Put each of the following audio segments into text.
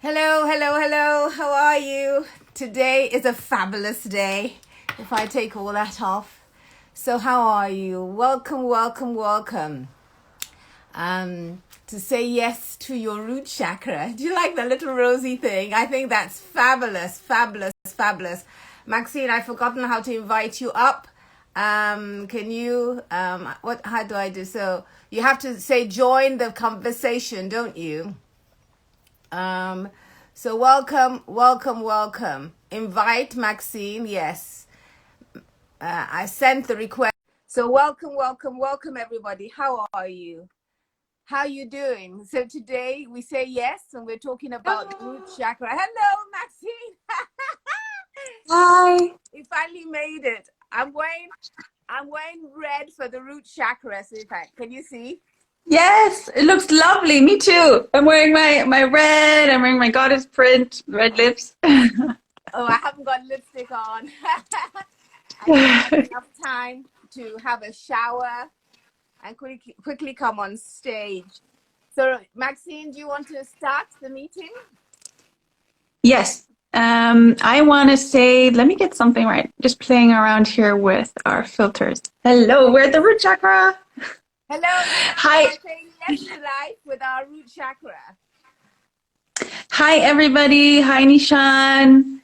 Hello, hello, hello. How are you? Today is a fabulous day, if I take all that off. So how are you? Welcome, welcome, welcome. To say yes to your root chakra. Do you like the little rosy thing? I think that's fabulous, fabulous, fabulous. Maxine, I've forgotten how to invite you up. Can you, how do I do? So you have to say join the conversation, don't you? So welcome, welcome, welcome. Invite Maxine, yes. I sent the request. So welcome, welcome, welcome everybody. How are you? How you doing? So today we say yes and we're talking about root chakra. Hello, Maxine. Hi. You finally made it. I'm wearing red for the root chakra. So can you see? Yes, it looks lovely. Me too. I'm wearing my red. I'm wearing my goddess print, red lips. Oh, I haven't got lipstick on. I didn't have enough time to have a shower and quickly come on stage. So, Maxine, do you want to start the meeting? Yes. I want to say, let me get something right. Just playing around here with our filters. Hello, we're at the root chakra. Hello. Hi. We're saying yes to life with our root chakra. Hi, everybody. Hi, Nishan.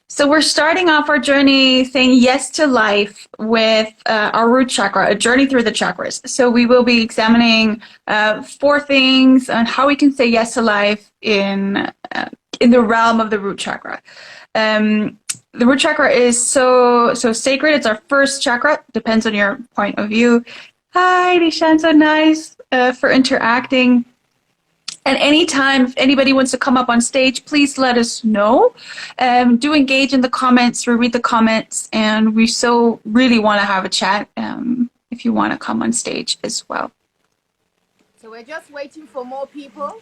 So we're starting off our journey saying yes to life with our root chakra, a journey through the chakras. So we will be examining 4 things on how we can say yes to life in the realm of the root chakra. The root chakra is so sacred. It's our first chakra. Depends on your point of view. Hi, Nishan, so nice for interacting. And anytime if anybody wants to come up on stage, please let us know. Do engage in the comments. We read the comments, and we so really want to have a chat if you want to come on stage as well. So we're just waiting for more people.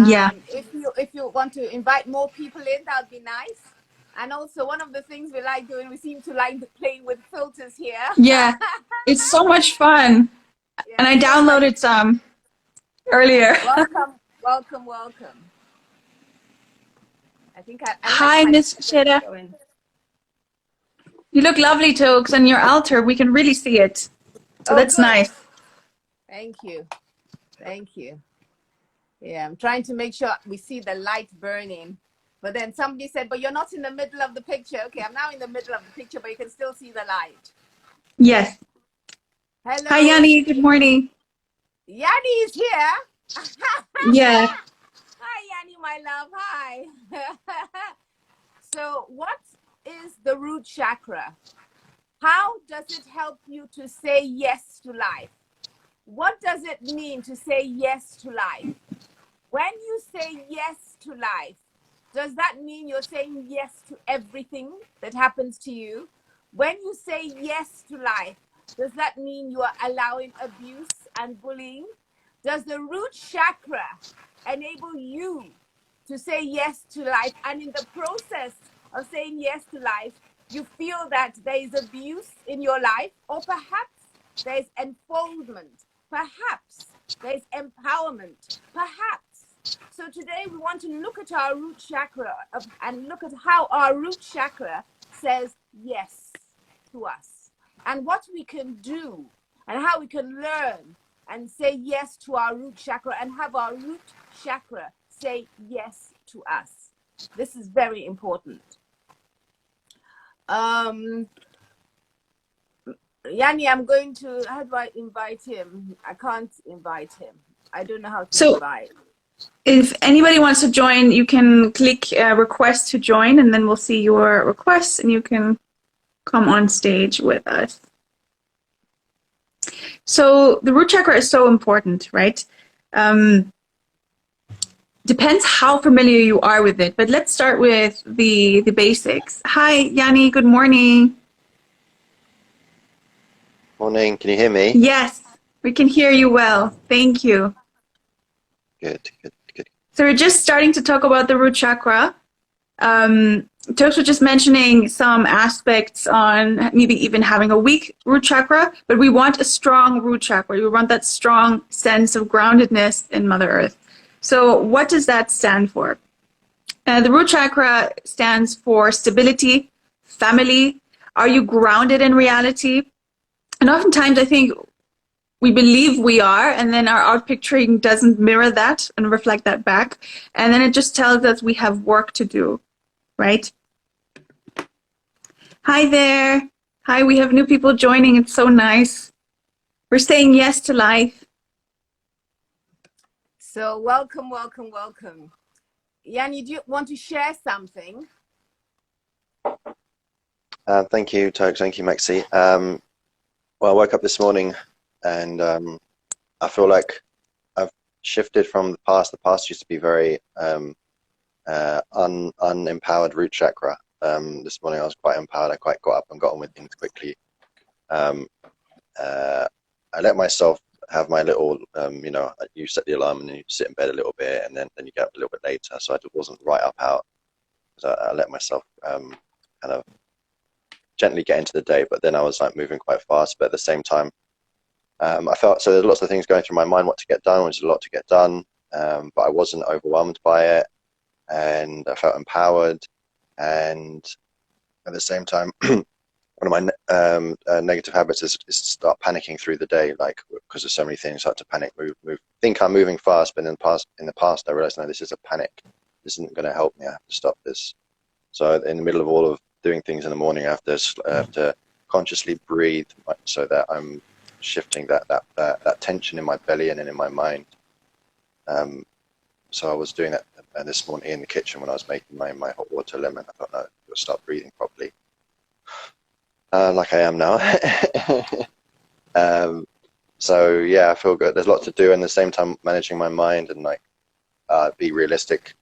Yeah. If you want to invite more people in, that would be nice. And also, one of the things we like doing, we seem to like playing with filters here. Yeah, it's so much fun. Yeah, And I so downloaded some earlier. welcome, welcome, welcome. I think I Hi, like Miss Sheda. You look lovely, Toks, on your altar. We can really see it. So Oh, that's good. nice. Thank you. Thank you. Yeah, I'm trying to make sure we see the light burning. But then somebody said, but you're not in the middle of the picture. Okay, I'm now in the middle of the picture, but you can still see the light. Yes. Hello. Hi, Yanni. Good morning. Yanni is here. Yeah. Hi, Yanni, my love. Hi. So what is the root chakra? How does it help you to say yes to life? What does it mean to say yes to life? When you say yes to life, does that mean you're saying yes to everything that happens to you? When you say yes to life, does that mean you are allowing abuse and bullying? Does the root chakra enable you to say yes to life? And in the process of saying yes to life, you feel that there is abuse in your life, or perhaps there is enfoldment, perhaps there is empowerment, perhaps. So today we want to look at our root chakra and look at how our root chakra says yes to us, and what we can do, and how we can learn and say yes to our root chakra and have our root chakra say yes to us. This is very important. Yanni, I'm going to, how do I invite him? I can't invite him. I don't know how to invite. If anybody wants to join, you can click request to join, and then we'll see your requests, and you can come on stage with us. So the root chakra is so important, right? Depends how familiar you are with it, but let's start with the basics. Hi, Yanni, good morning. Morning, can you hear me? Yes, we can hear you well. Thank you. Good, good, good. So we're just starting to talk about the root chakra. Toks was just mentioning some aspects on maybe even having a weak root chakra, but we want a strong root chakra. We want that strong sense of groundedness in Mother Earth. So what does that stand for? The root chakra stands for stability, family. Are you grounded in reality? And oftentimes I think we believe we are, and then our out picturing doesn't mirror that and reflect that back. And then it just tells us we have work to do, right? Hi there. Hi, we have new people joining. It's so nice. We're saying yes to life. So welcome, welcome, welcome. Yanni, do you want to share something? Thank you, Toks. Thank you, Maxi. Well, I woke up this morning and I feel like I've shifted from the past. The past used to be very unempowered root chakra. This morning I was quite empowered. I quite got up and got on with things quickly. I let myself have my little, you know, you set the alarm and then you sit in bed a little bit and then you get up a little bit later. So I wasn't right up out. So I let myself kind of gently get into the day, but then I was like moving quite fast. But at the same time, I felt, so there's lots of things going through my mind, what to get done, which is a lot to get done. But I wasn't overwhelmed by it and I felt empowered. And at the same time, one of my negative habits is to start panicking through the day, like because there's so many things, start to panic, move. Think I'm moving fast, but in the past, I realized, no, this is a panic. This isn't going to help me. I have to stop this. So in the middle of all of doing things in the morning, I have to consciously breathe so that I'm shifting that tension in my belly and in my mind. So I was doing that this morning in the kitchen when I was making my hot water lemon. I thought, no, you'll start breathing properly. Like I am now. So yeah, I feel good. There's a lot to do, and at the same time managing my mind and like be realistic.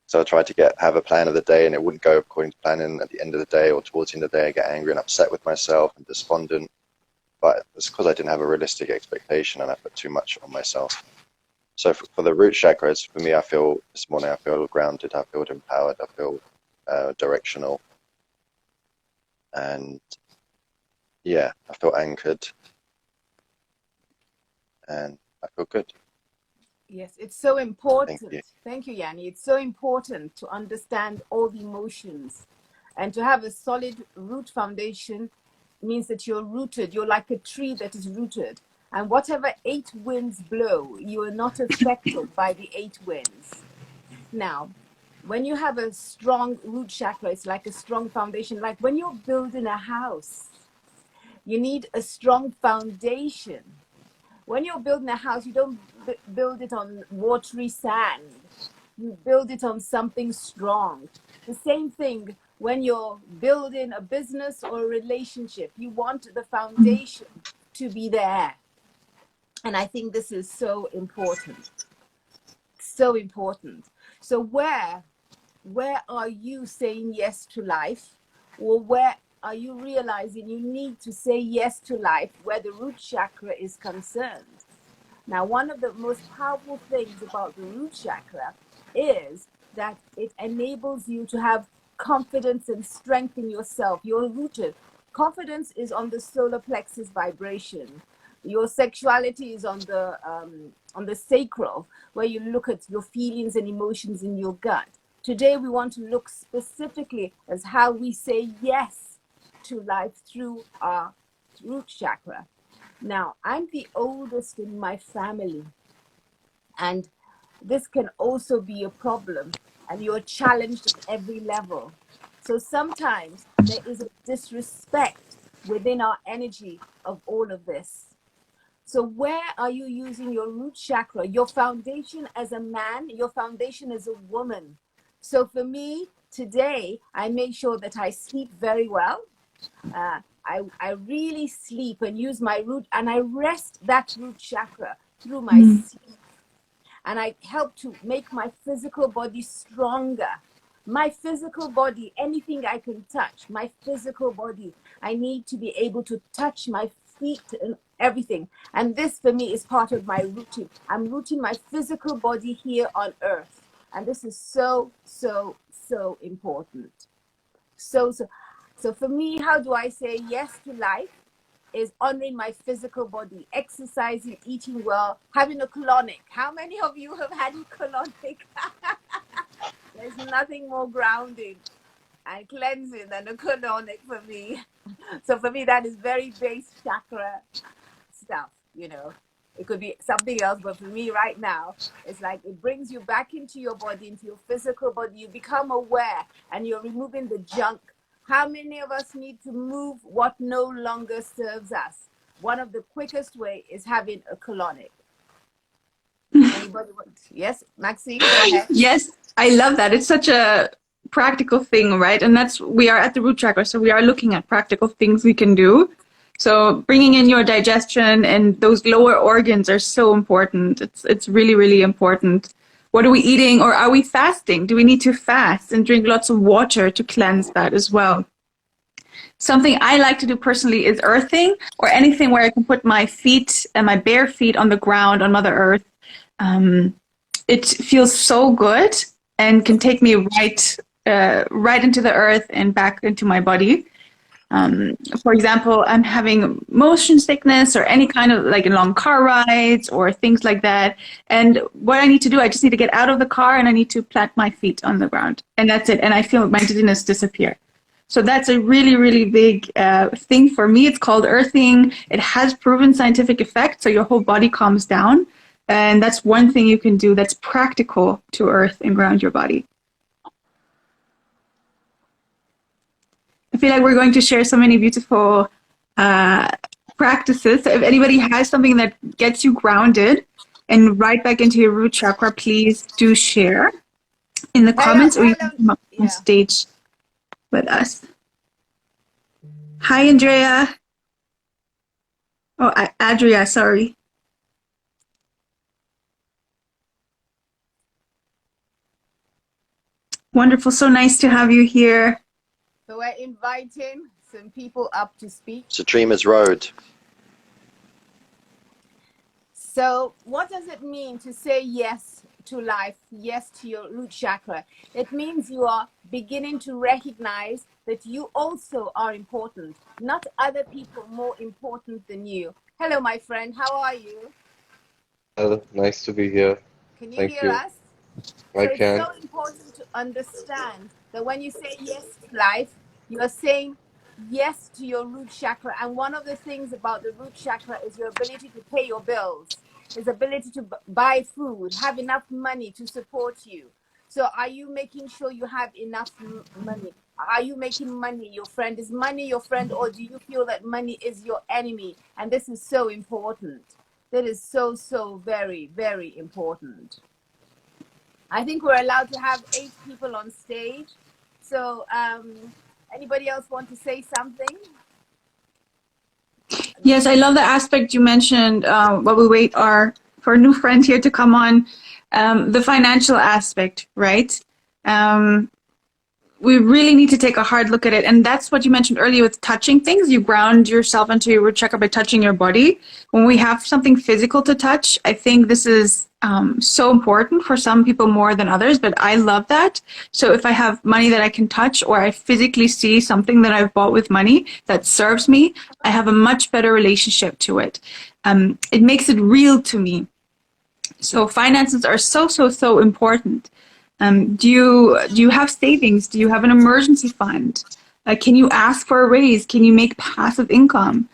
So I tried to have a plan of the day, and it wouldn't go according to plan. And at the end of the day or towards the end of the day, I get angry and upset with myself and despondent. But it's because I didn't have a realistic expectation and I put too much on myself. So for the root chakras, for me, I feel this morning, I feel grounded, I feel empowered, I feel directional. And yeah, I feel anchored and I feel good. Yes, it's so important. Thank you. Thank you, Yanni. It's so important to understand all the emotions and to have a solid root foundation means that you're rooted. You're like a tree that is rooted. And whatever 8 winds blow, you are not affected by the 8 winds. Now, when you have a strong root chakra, it's like a strong foundation. Like when you're building a house, you need a strong foundation. When you're building a house, you don't build it on watery sand. You build it on something strong. The same thing when you're building a business or a relationship. You want the foundation to be there. And I think this is so important. So important. So where are you saying yes to life? Or where are you realizing you need to say yes to life where the root chakra is concerned? Now, one of the most powerful things about the root chakra is that it enables you to have confidence and strength in yourself. You're rooted. Confidence is on the solar plexus vibration. Your sexuality is on the sacral, where you look at your feelings and emotions in your gut. Today, we want to look specifically as how we say yes to life through our root chakra. Now, I'm the oldest in my family, and this can also be a problem, and you're challenged at every level. So sometimes there is a disrespect within our energy of all of this. So where are you using your root chakra? Your foundation as a man, your foundation as a woman. So for me, today, I make sure that I sleep very well. I really sleep and use my root, and I rest that root chakra through my sleep. And I help to make my physical body stronger. My physical body, anything I can touch, my physical body, I need to be able to touch my feet and everything. And this for me is part of my routine. I'm rooting my physical body here on earth. And this is so, so, so important. So for me, how do I say yes to life? Is honoring my physical body, exercising, eating well, having a colonic. How many of you have had a colonic? There's nothing more grounding and cleansing than a colonic for me. So for me, that is very base chakra stuff, you know. It could be something else, but for me right now, it's like it brings you back into your body, into your physical body. You become aware and you're removing the junk. How many of us need to move what no longer serves us? One of the quickest way is having a colonic. Anybody want? Yes, Maxine, go ahead. Yes, I love that. It's such a practical thing, right? And we are at the root chakra, so we are looking at practical things we can do. So bringing in your digestion and those lower organs are so important. It's really, really important. What are we eating, or are we fasting? Do we need to fast and drink lots of water to cleanse that as well? Something I like to do personally is earthing, or anything where I can put my feet and my bare feet on the ground on Mother Earth. It feels so good and can take me right into the earth and back into my body. For example, I'm having motion sickness or any kind of like long car rides or things like that. And what I need to do, I just need to get out of the car and I need to plant my feet on the ground. And that's it. And I feel my dizziness disappear. So that's a really, really big thing for me. It's called earthing. It has proven scientific effect. So your whole body calms down. And that's one thing you can do that's practical to earth and ground your body. I feel like we're going to share so many beautiful practices. So if anybody has something that gets you grounded and right back into your root chakra, please do share in the comments, or you can come up on stage with us. Hi, Andrea. Oh, Adria, sorry. Wonderful. So nice to have you here. So we're inviting some people up to speak. It's a dreamer's road. So what does it mean to say yes to life, yes to your root chakra? It means you are beginning to recognize that you also are important, not other people more important than you. Hello, my friend. How are you? Hello, nice to be here. Can you Thank hear you. us? I So it's can. so important to understand that when you say yes to life, you are saying yes to your root chakra. And one of the things about the root chakra is your ability to pay your bills, his ability to buy food, have enough money to support you. So are you making sure you have enough money? Are you making money your friend? Is money your friend, or do you feel that money is your enemy? And this is so important. That is so, so very, very important. I think we're allowed to have 8 people on stage. So anybody else want to say something? Yes, I love the aspect you mentioned while we wait for a new friend here to come on, the financial aspect, right? We really need to take a hard look at it. And that's what you mentioned earlier with touching things. You ground yourself into your root chakra by touching your body. When we have something physical to touch, I think this is so important for some people more than others, but I love that. So if I have money that I can touch, or I physically see something that I've bought with money that serves me, I have a much better relationship to it. It makes it real to me. So finances are so, so, so important. Do you have savings? Do you have an emergency fund? Can you ask for a raise? Can you make passive income?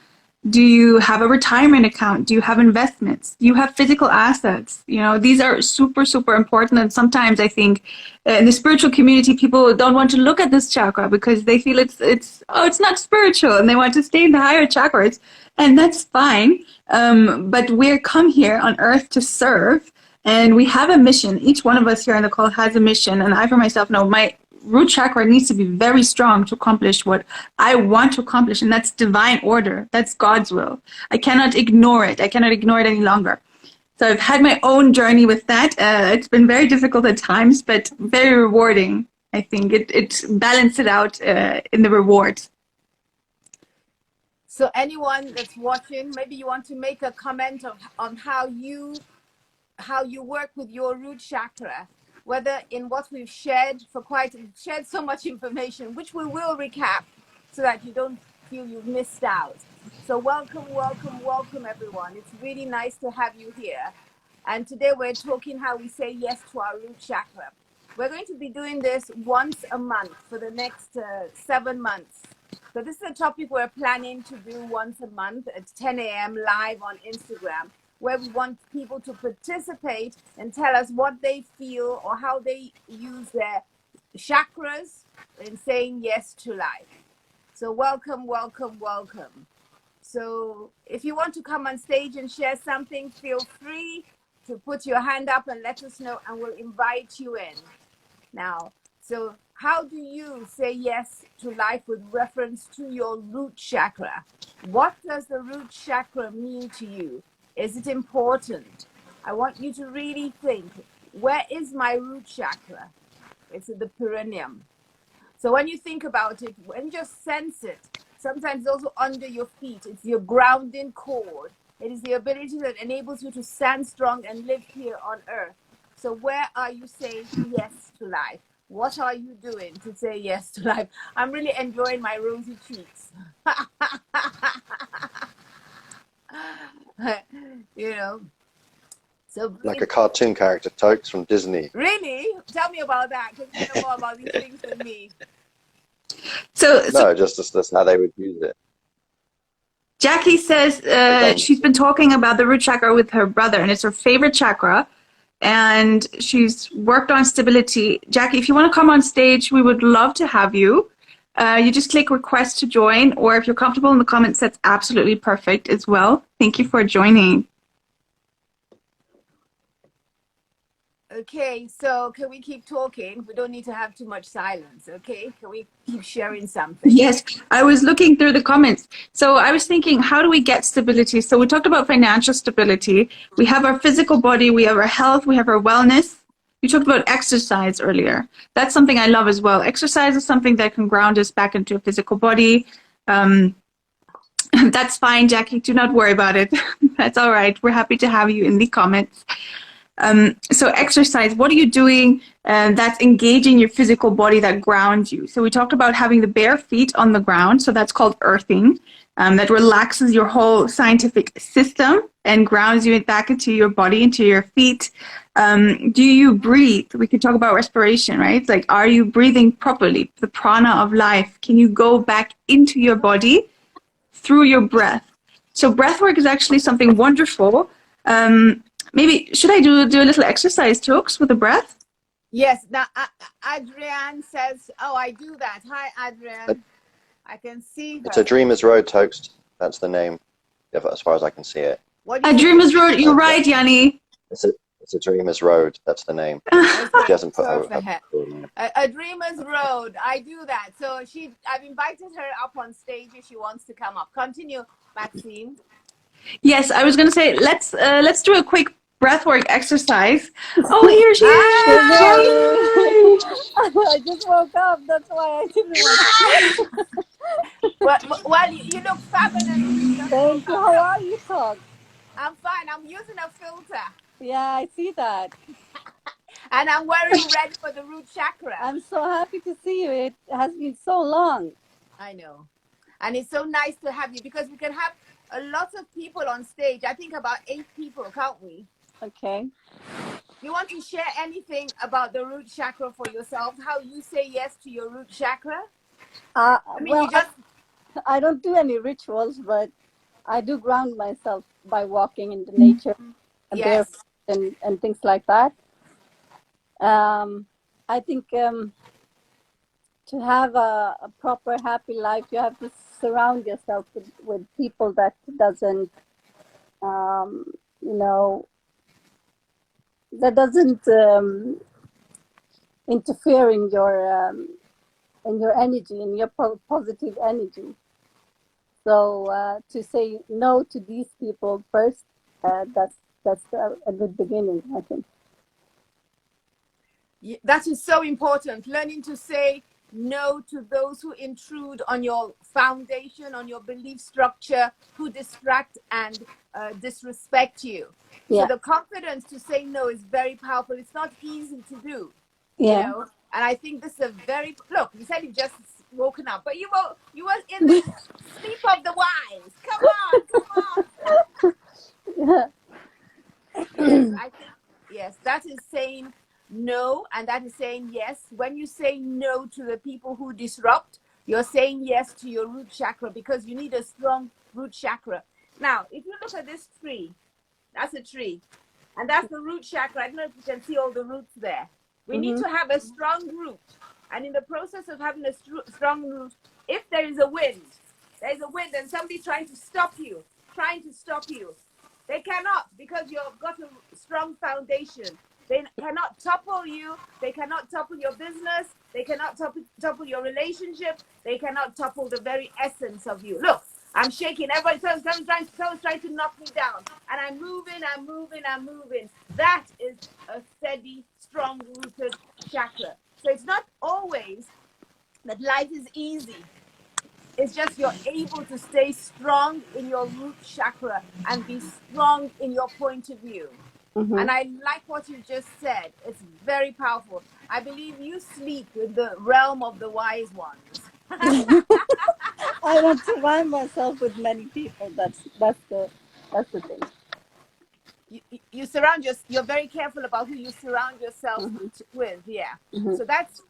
Do you have a retirement account? Do you have investments? Do you have physical assets? You know, these are super, super important. And sometimes I think in the spiritual community, people don't want to look at this chakra because they feel it's not spiritual, and they want to stay in the higher chakras, and that's fine. But we're come here on earth to serve. And we have a mission. Each one of us here on the call has a mission. And I, for myself, know my root chakra needs to be very strong to accomplish what I want to accomplish. And that's divine order. That's God's will. I cannot ignore it. I cannot ignore it any longer. So I've had my own journey with that. It's been very difficult at times, but very rewarding. I think it balanced it out in the rewards. So anyone that's watching, maybe you want to make a comment on how you work with your root chakra, whether in what we've shared so much information, which we will recap so that you don't feel you've missed out. So welcome, welcome, welcome everyone. It's really nice to have you here. And today we're talking how we say yes to our root chakra. We're going to be doing this once a month for the next 7 months. So this is a topic we're planning to do once a month at 10 a.m. live on Instagram, where we want people to participate and tell us what they feel or how they use their chakras in saying yes to life. So welcome, welcome, welcome. So if you want to come on stage and share something, feel free to put your hand up and let us know, and we'll invite you in. Now, so how do you say yes to life with reference to your root chakra? What does the root chakra mean to you? Is it important? I want you to really think, where is my root chakra? It's in the perineum. So when you think about it, when you just sense it, sometimes also under your feet, it's your grounding cord. It is the ability that enables you to stand strong and live here on earth. So where are you saying yes to life? What are you doing to say yes to life? I'm really enjoying my rosy cheeks. You know, so Like a cartoon character, Toks from Disney. really, tell me about that, because you know more about these things than me. So No, just that's how they would use it. Jackie says she's been talking about the root chakra with her brother, and it's her favorite chakra. And she's worked on stability. Jackie, if you want to come on stage, we would love to have you. You just click request to join, or if you're comfortable in the comments, that's absolutely perfect as well. Thank you for joining. Okay, so can we keep talking? We don't need to have too much silence, okay? Can we keep sharing something? Yes, I was looking through the comments. So I was thinking, how do we get stability? So we talked about financial stability. We have our physical body, we have our health, we have our wellness. You talked about exercise earlier. That's something I love as well. Exercise is something that can ground us back into a physical body. That's fine, Jackie. Do not worry about it. That's all right. We're happy to have you in the comments. So exercise, what are you doing that's engaging your physical body that grounds you? So we talked about having the bare feet on the ground. So that's called earthing. That relaxes your whole scientific system and grounds you back into your body, into your feet. Do you breathe? We could talk about respiration, right? It's like, are you breathing properly? The prana of life. Can you go back into your body through your breath? So breath work is actually something wonderful. Maybe, should I do a little exercise, Toks, with the breath? Yes. Now, Adrienne says, oh, I do that. Hi, Adrienne. I can see her. It's a Dreamer's Road, Toks. That's the name, as far as I can see it. A Dreamer's Road. You're right, Yanni. It's a Dreamer's Road. That's the name. Okay, She hasn't put a Dreamer's Road. I do that. So I've invited her up on stage if she wants to come up. Continue, Maxime. Yes, I was going to say, let's do a quick breathwork exercise. Oh, here she is. I just woke up. That's why I didn't want to. Well, you look fabulous. Thank you. How are you, Toks? I'm fine. I'm using a filter. Yeah, I see that. And I'm wearing red for the root chakra. I'm so happy to see you. It has been so long. I know. And it's so nice to have you, because we can have a lot of people on stage. I think about 8 people, can't we? Okay. You want to share anything about the root chakra for yourself? How you say yes to your root chakra? I don't do any rituals, but I do ground myself by walking in the nature, yes, and things like that. I think to have a proper happy life, you have to surround yourself with people that doesn't, that doesn't interfere in your energy, in your positive energy. So to say no to these people first, that's a good beginning, I think. That is so important. Learning to say no to those who intrude on your foundation, on your belief structure, who distract and disrespect you. Yeah. So the confidence to say no is very powerful. It's not easy to do. Yeah. You know? And I think this is a very, look, you said you just woken up, but you were in the sleep of the wise. Come on. Yes, I think, yes, that is saying no, and that is saying yes. When you say no to the people who disrupt, you're saying yes to your root chakra, because you need a strong root chakra. Now, if you look at this tree, that's a tree, and that's the root chakra. I don't know if you can see all the roots there. We need to have a strong root. And in the process of having a strong root, if there is a wind and somebody's trying to stop you, they cannot, because you've got a strong foundation. They cannot topple you. They cannot topple your business. They cannot topple your relationship. They cannot topple the very essence of you. Look, I'm shaking. Someone's trying to knock me down. And I'm moving. That is a steady, strong-rooted chakra. So it's not always that life is easy. It's just you're able to stay strong in your root chakra and be strong in your point of view. And I like what you just said. It's very powerful. I believe you sleep in the realm of the wise ones. I don't surround myself with many people. That's the thing. You're very careful about who you surround yourself with. Yeah. So that's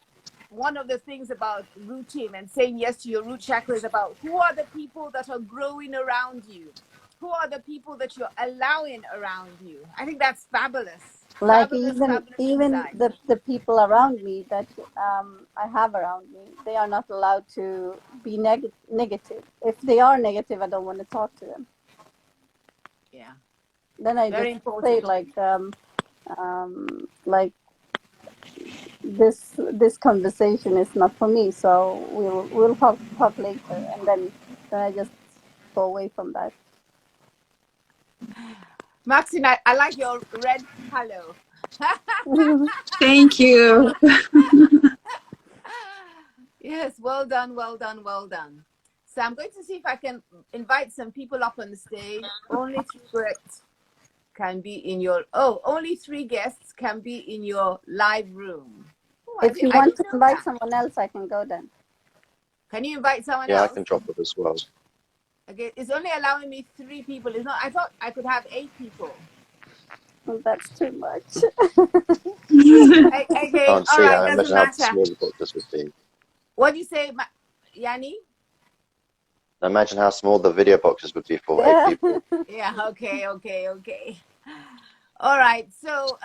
one of the things about rooting and saying yes to your root chakra, is about who are the people that are growing around you? Who are the people that you're allowing around you? I think that's fabulous. Like Fabulous even insight. the people around me that I have around me, they are not allowed to be negative. If they are negative, I don't want to talk to them. Yeah. Then I Very just important. say like this conversation is not for me, so we'll talk later, and then I just go away from that. Maxine, I like your red hello. Thank you. Yes, well done. So I'm going to see if I can invite some people up on the stage. Only 3 guests can be in your live room. If you I want didn't to know invite that. someone else, I can go then. Can you invite someone Yeah, I else? can drop it as well. Okay, it's only allowing me 3 people. It's not. I thought I could have 8 people. That's too much. Okay, Can't all see right, that. doesn't Imagine how matter. small the podcast would be. What do you say, Yanni? Imagine how small the video boxes would be for 8 people. Yeah, okay. All right, so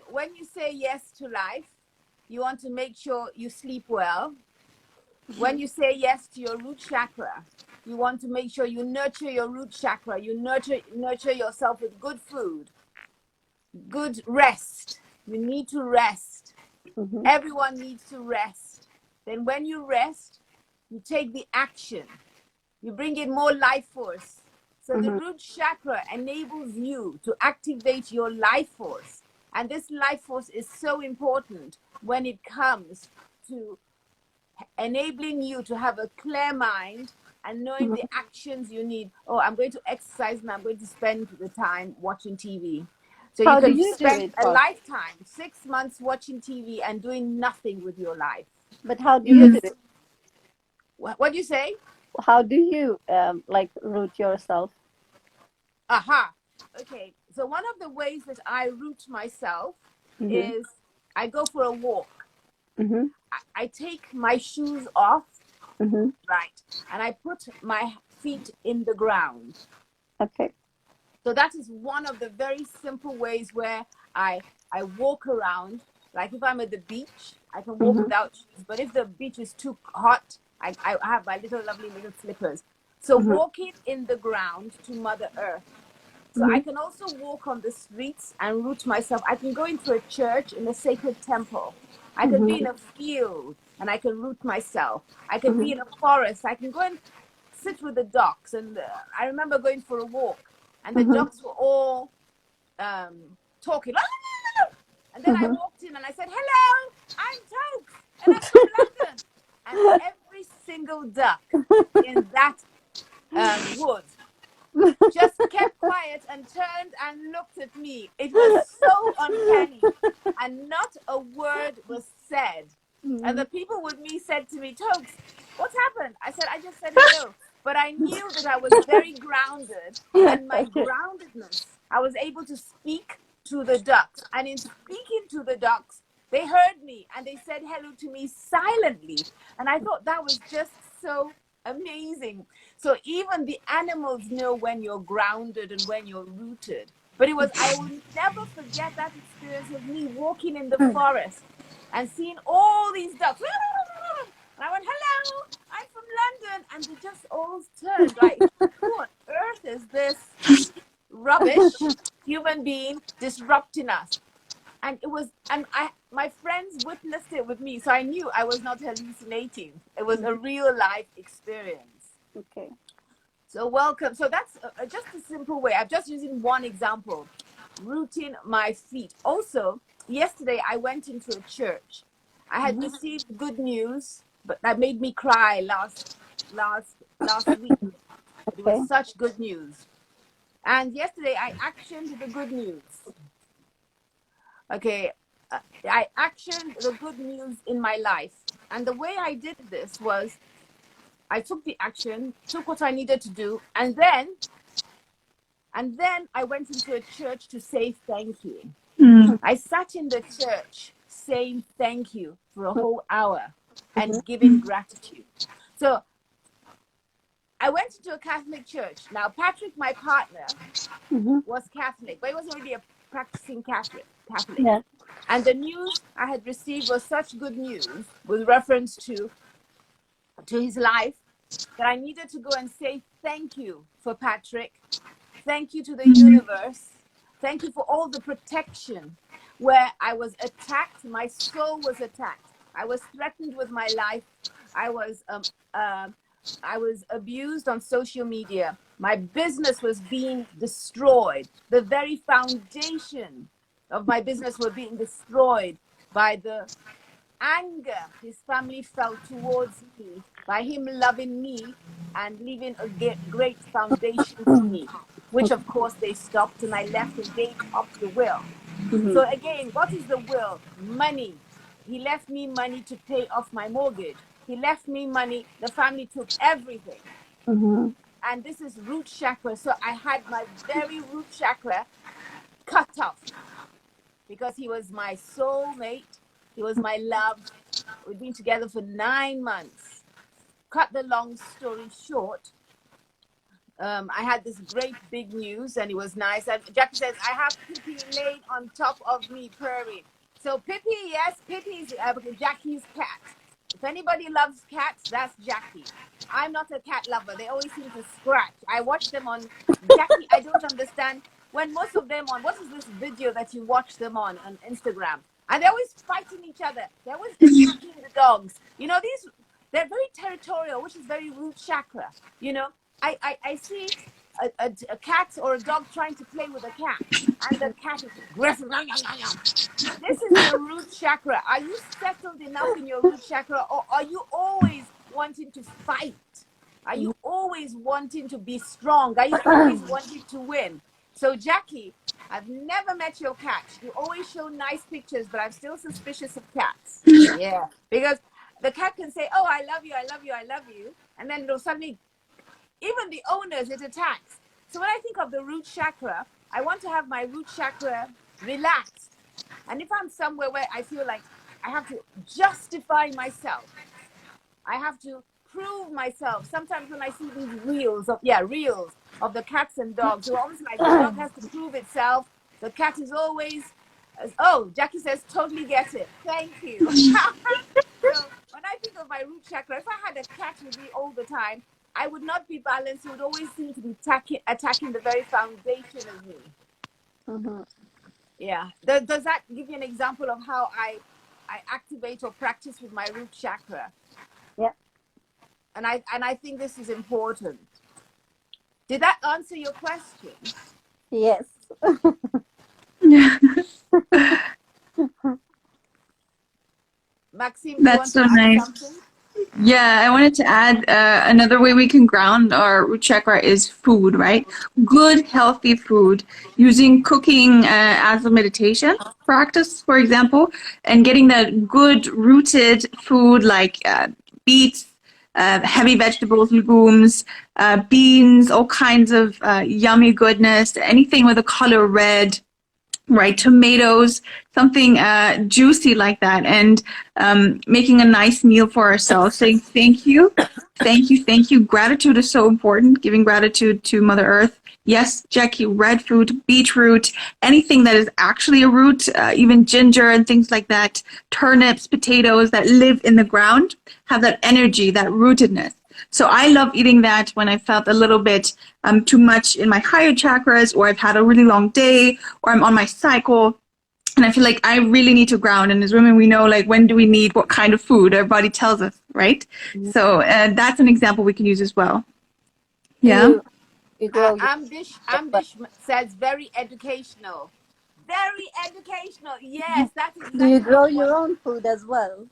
when you say yes to life, you want to make sure you sleep well. When you say yes to your root chakra, you want to make sure you nurture your root chakra. You nurture yourself with good food, good rest. You need to rest. Everyone needs to rest. Then when you rest, you take the action. You bring in more life force. So the root chakra enables you to activate your life force. And this life force is so important when it comes to enabling you to have a clear mind and knowing the actions you need. Oh, I'm going to exercise and I'm going to spend the time watching TV. So you How do can you do spend it, a Toks? lifetime, 6 months watching TV and doing nothing with your life. But how do you do it? What do you say? How do you root yourself? Aha. Okay. So one of the ways that I root myself is I go for a walk. I take my shoes off, right, and I put my feet in the ground. Okay. So that is one of the very simple ways where I walk around. Like if I'm at the beach, I can walk without shoes. But if the beach is too hot, I have my lovely little slippers. So walking in the ground to Mother Earth. So I can also walk on the streets and root myself. I can go into a church, in a sacred temple. I can be in a field and I can root myself. I can be in a forest. I can go and sit with the ducks. And I remember going for a walk and the ducks were all talking. And then I walked in and I said, hello, I'm Toks and I'm from London. And every single duck in that wood just kept quiet and turned and looked at me. It was so uncanny. And not a word was said. And the people with me said to me, Toks, what's happened? I said, I just said hello. But I knew that I was very grounded. And my groundedness, I was able to speak to the ducks. And in speaking to the ducks, They heard me and they said hello to me silently. And I thought that was just so amazing. So even the animals know when you're grounded and when you're rooted. But I will never forget that experience of me walking in the forest and seeing all these ducks. And I went, hello, I'm from London. And they just all turned like, who on earth is this rubbish human being disrupting us? And my friends witnessed it with me, so I knew I was not hallucinating. It was a real life experience. Okay. So welcome. So that's just a simple way. I'm just using one example, rooting my feet. Also, yesterday I went into a church. I had received good news, but that made me cry last week. It was such good news. And yesterday I actioned the good news. Okay, I actioned the good news in my life. And the way I did this was I took the action, took what I needed to do, and then I went into a church to say thank you. I sat in the church saying thank you for a whole hour and giving gratitude. So I went to a Catholic church. Now, Patrick, my partner, was Catholic, but he wasn't really a practicing Catholic. Yeah. And the news I had received was such good news with reference to his life that I needed to go and say thank you for Patrick. Thank you to the universe. Thank you for all the protection. Where I was attacked, my soul was attacked. I was threatened with my life. I was abused on social media. My business was being destroyed. The very foundation of my business were being destroyed by the anger his family felt towards me, by him loving me and leaving a great foundation for me, which of course they stopped, and I left and gave up the will. So again, what is the will? Money. He left me money to pay off my mortgage. He left me money. The family took everything. And this is root chakra. So I had my very root chakra cut off because he was my soulmate. He was my love. We'd been together for 9 months. Cut the long story short, I had this great big news and it was nice. And Jackie says, I have Pippi laid on top of me purring. So Pippi, yes, Pippi's Jackie's cat. If anybody loves cats, that's Jackie. I'm not a cat lover. They always seem to scratch. I watch them on Jackie. I don't understand when most of them on, what is this video that you watch them on Instagram? And they're always fighting each other. They're always attacking the dogs. You know, they're very territorial, which is very root chakra. You know, I see a cat or a dog trying to play with a cat, and the cat is aggressive. This is the root chakra. Are you settled enough in your root chakra, or are you always wanting to fight? Are you always wanting to be strong? Are you always wanting to win? So Jackie, I've never met your cat. You always show nice pictures, but I'm still suspicious of cats. Yeah, because the cat can say, oh, I love you, I love you, I love you. And then it'll suddenly, even the owners, it attacks. So when I think of the root chakra, I want to have my root chakra relaxed. And if I'm somewhere where I feel like I have to justify myself, I have to prove myself. Sometimes when I see these reels of the cats and dogs, they're almost like the dog has to prove itself. The cat is always, oh, Jackie says, totally get it. Thank you. So when I think of my root chakra, if I had a cat with me all the time, I would not be balanced. It would always seem to be attacking the very foundation of me. Yeah. Does that give you an example of how I activate or practice with my root chakra? Yeah. And I think this is important. Did that answer your question? Yes. Maxime, That's so nice. Something? Yeah, I wanted to add another way we can ground our root chakra is food, right? Good, healthy food, using cooking as a meditation practice, for example, and getting that good rooted food like beets, heavy vegetables, legumes, beans, all kinds of yummy goodness, anything with a color red, right? Tomatoes, something juicy like that, and making a nice meal for ourselves, saying thank you, thank you, thank you. Gratitude is so important, giving gratitude to Mother Earth. Yes, Jackie, red fruit, beetroot, anything that is actually a root, even ginger and things like that, turnips, potatoes that live in the ground, have that energy, that rootedness. So I love eating that when I felt a little bit too much in my higher chakras, or I've had a really long day, or I'm on my cycle, and I feel like I really need to ground. And as women, we know, like, when do we need what kind of food? Our body tells us, right? So that's an example we can use as well. Yeah. You grow your Ambish says very educational. Very educational. Yes, that's Do you exactly grow what. your own food as well?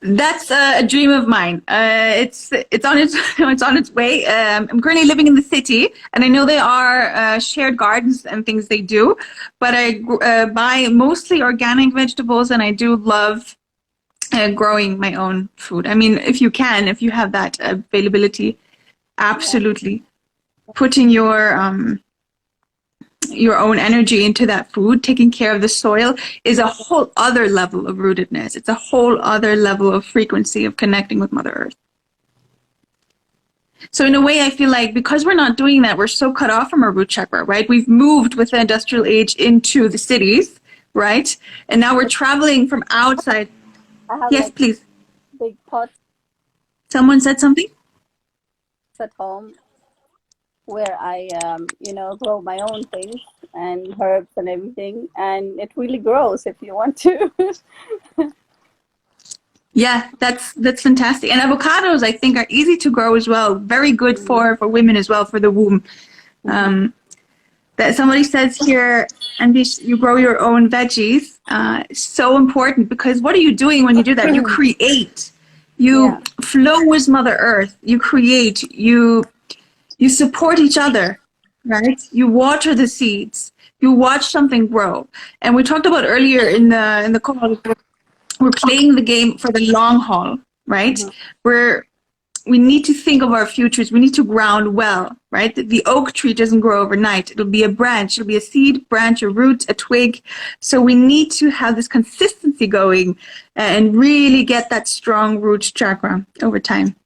That's a dream of mine. It's on its it's on its way. I'm currently living in the city, and I know there are shared gardens and things they do, but I buy mostly organic vegetables, and I do love growing my own food. I mean, if you can, if you have that availability, absolutely. Putting your own energy into that food, taking care of the soil, is a whole other level of rootedness. It's a whole other level of frequency of connecting with Mother Earth. So in a way, I feel like because we're not doing that, we're so cut off from our root chakra, right? We've moved with the industrial age into the cities, right? And now we're traveling from outside. I have Yes, please. big pots Someone said something? at home where I, grow my own things and herbs and everything, and it really grows if you want to. Yeah, that's fantastic. And avocados, I think, are easy to grow as well. Very good for women as well, for the womb. That somebody says here, and you grow your own veggies. So important, because what are you doing when you do that? You create. You flow with Mother Earth. You create. You support each other, right? You water the seeds. You watch something grow. And we talked about earlier in the call, we're playing the game for the long haul, right? We need to think of our futures. We need to ground well, right? The oak tree doesn't grow overnight. It'll be a branch. It'll be a seed, branch, a root, a twig. So we need to have this consistency going and really get that strong root chakra over time.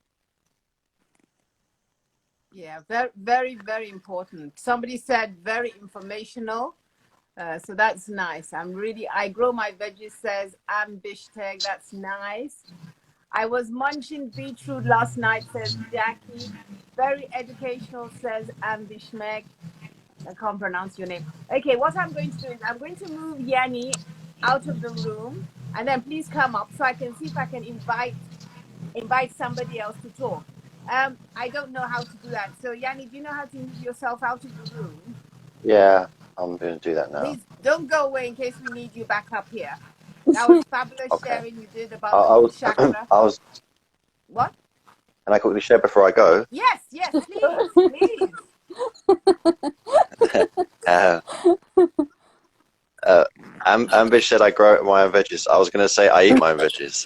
Yeah, very, very, very important. Somebody said very informational. So that's nice. I grow my veggies, says Ambishteg. That's nice. I was munching beetroot last night, says Jackie. Very educational, says Ambishmek. I can't pronounce your name. Okay, what I'm going to do is I'm going to move Yanni out of the room, and then please come up so I can see if I can invite somebody else to talk. I don't know how to do that. So Yanni, do you know how to move yourself out of the room? Yeah, I'm going to do that now. Please don't go away in case we need you back up here. That was fabulous sharing you did about the root chakra. What? Can I quickly share before I go? Yes, please, please. Ambish said I grow my own veggies. I was going to say I eat my own veggies.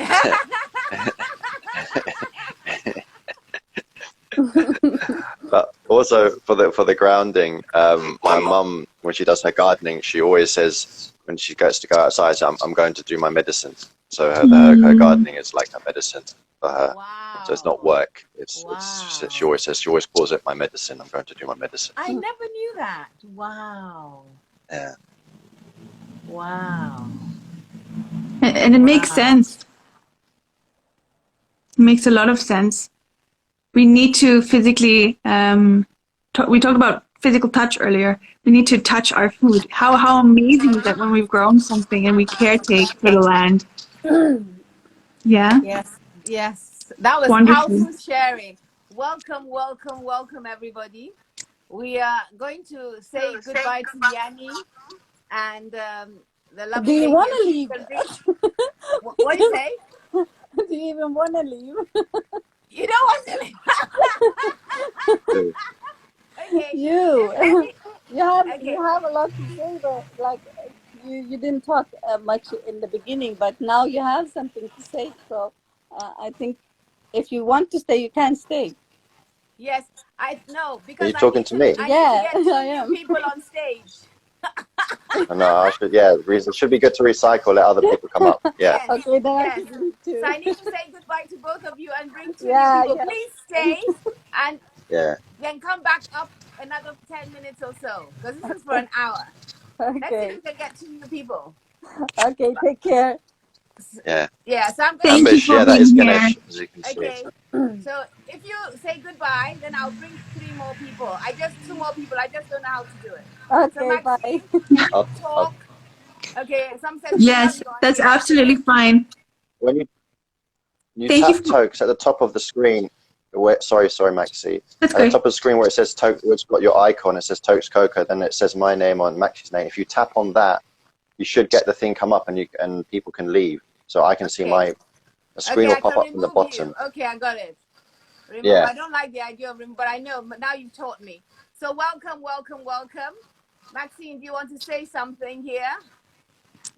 But also for the grounding, my mum, when she does her gardening, she always says when she gets to go outside, I'm going to do my medicine. So her gardening is like her medicine for her. Wow. So it's not work. She always says, she always calls it my medicine. I'm going to do my medicine. I never knew that. Wow. Yeah. Wow. And it makes sense. It makes a lot of sense. We need to physically, we talked about physical touch earlier. We need to touch our food. How amazing is that when we've grown something and we caretake for the land? Yeah? Yes. That was wonderful. Powerful sharing. Welcome, everybody. We are going to say goodbye to Yanni and the lovely. Do you want to leave? What do you say? Do you even want to leave? You don't want to leave. Okay. You have a lot to say, but like you didn't talk much in the beginning, but now you have something to say. So I think if you want to stay, you can stay. Yes, I know because Are you talking to me? I need to get two new people on stage. No, I should. Yeah, it should be good to recycle. Let other people come up. Yeah. Yes, Okay, then I yes. just need to. So I need to say goodbye to both of you and bring two new Yeah, people. yeah. Please stay and Yeah. then come back up another 10 minutes or so, because this is for an hour. Let's see if Okay. we can get two new people. Okay, take care. Yeah. Yeah, so I'm going Thank to you Ambush. for Yeah, say, that is being here. Ganesh, as you can see. okay. So if you say goodbye, then I'll bring three more people. Two more people. I just don't know how to do it. So Okay, bye. Maxine, can you I'll, I'll, talk? Okay, some said she love Yes, you on that's here. absolutely fine. when you Thank you tap for, Toks at the top of the screen. Sorry, Maxi. that's At the great. top of the screen where it says Toks, where it's got your icon, it says Toks Coker. Then it says my name on Maxi's name. If you tap on that, you should get the thing come up, and people can leave. So I can see Okay. a screen will I pop can up from the remove you. bottom. Okay, I got it. Remove. Yeah. I don't like the idea of remove, but I know. But now you've taught me. So welcome. Maxine, do you want to say something here?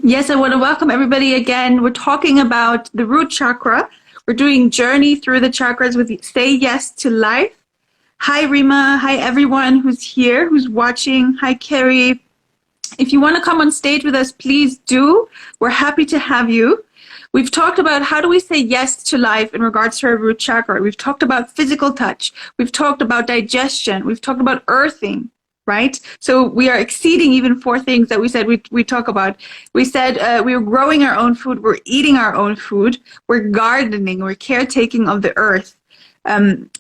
Yes, I want to welcome everybody again. We're talking about the root chakra. We're doing journey through the chakras with Say Yes to Life. Hi, Rima. Hi, everyone who's here, who's watching. Hi, Carrie. If you want to come on stage with us, please do. We're happy to have you. We've talked about how do we say yes to life in regards to our root chakra. We've talked about physical touch. We've talked about digestion. We've talked about earthing, right? So we are exceeding even 4 things that we said we talk about. We said we were growing our own food. We're eating our own food. We're gardening. We're caretaking of the earth.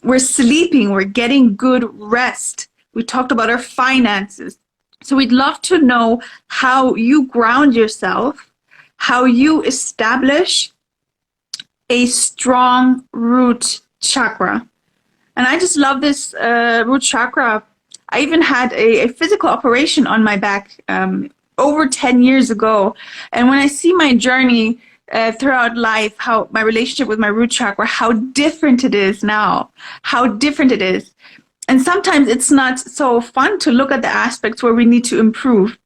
We're sleeping. We're getting good rest. We talked about our finances. So we'd love to know how you ground yourself, how you establish a strong root chakra. And I just love this root chakra. I even had a physical operation on my back over 10 years ago. And when I see my journey throughout life, how my relationship with my root chakra, how different it is now, how different it is. And sometimes it's not so fun to look at the aspects where we need to improve.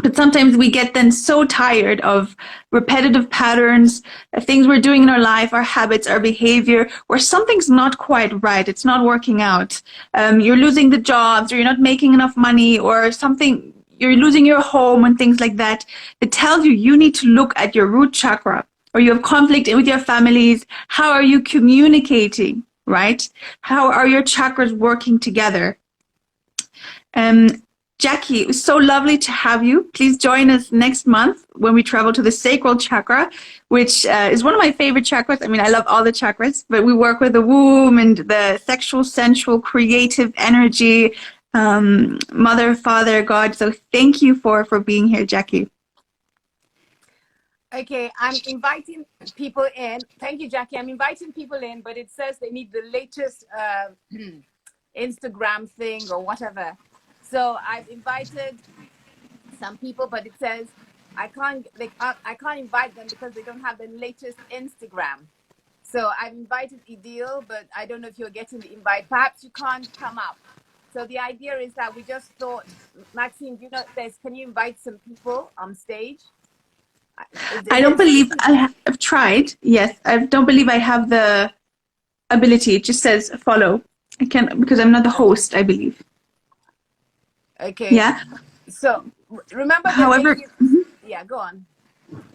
But sometimes we get then so tired of repetitive patterns, things we're doing in our life, our habits, our behavior, where something's not quite right. It's not working out. You're losing the jobs, or you're not making enough money, or something, you're losing your home and things like that. It tells you need to look at your root chakra, or you have conflict with your families. How are you communicating, right? How are your chakras working together? Jackie, it was so lovely to have you. Please join us next month when we travel to the Sacral Chakra, which is one of my favorite chakras. I mean, I love all the chakras, but we work with the womb and the sexual, sensual, creative energy, Mother, Father, God. So thank you for being here, Jackie. Okay, I'm inviting people in. Thank you, Jackie. I'm inviting people in, but it says they need the latest Instagram thing or whatever. So I've invited some people, but it says I can't invite them because they don't have the latest Instagram. So I've invited Idil, but I don't know if you're getting the invite. Perhaps you can't come up. So the idea is that we just thought, Maxine, do you know can you invite some people on stage? I don't believe I have tried. Yes, I don't believe I have the ability. It just says follow. I can't, because I'm not the host, I believe. Okay. Yeah. So remember However, yeah, go on.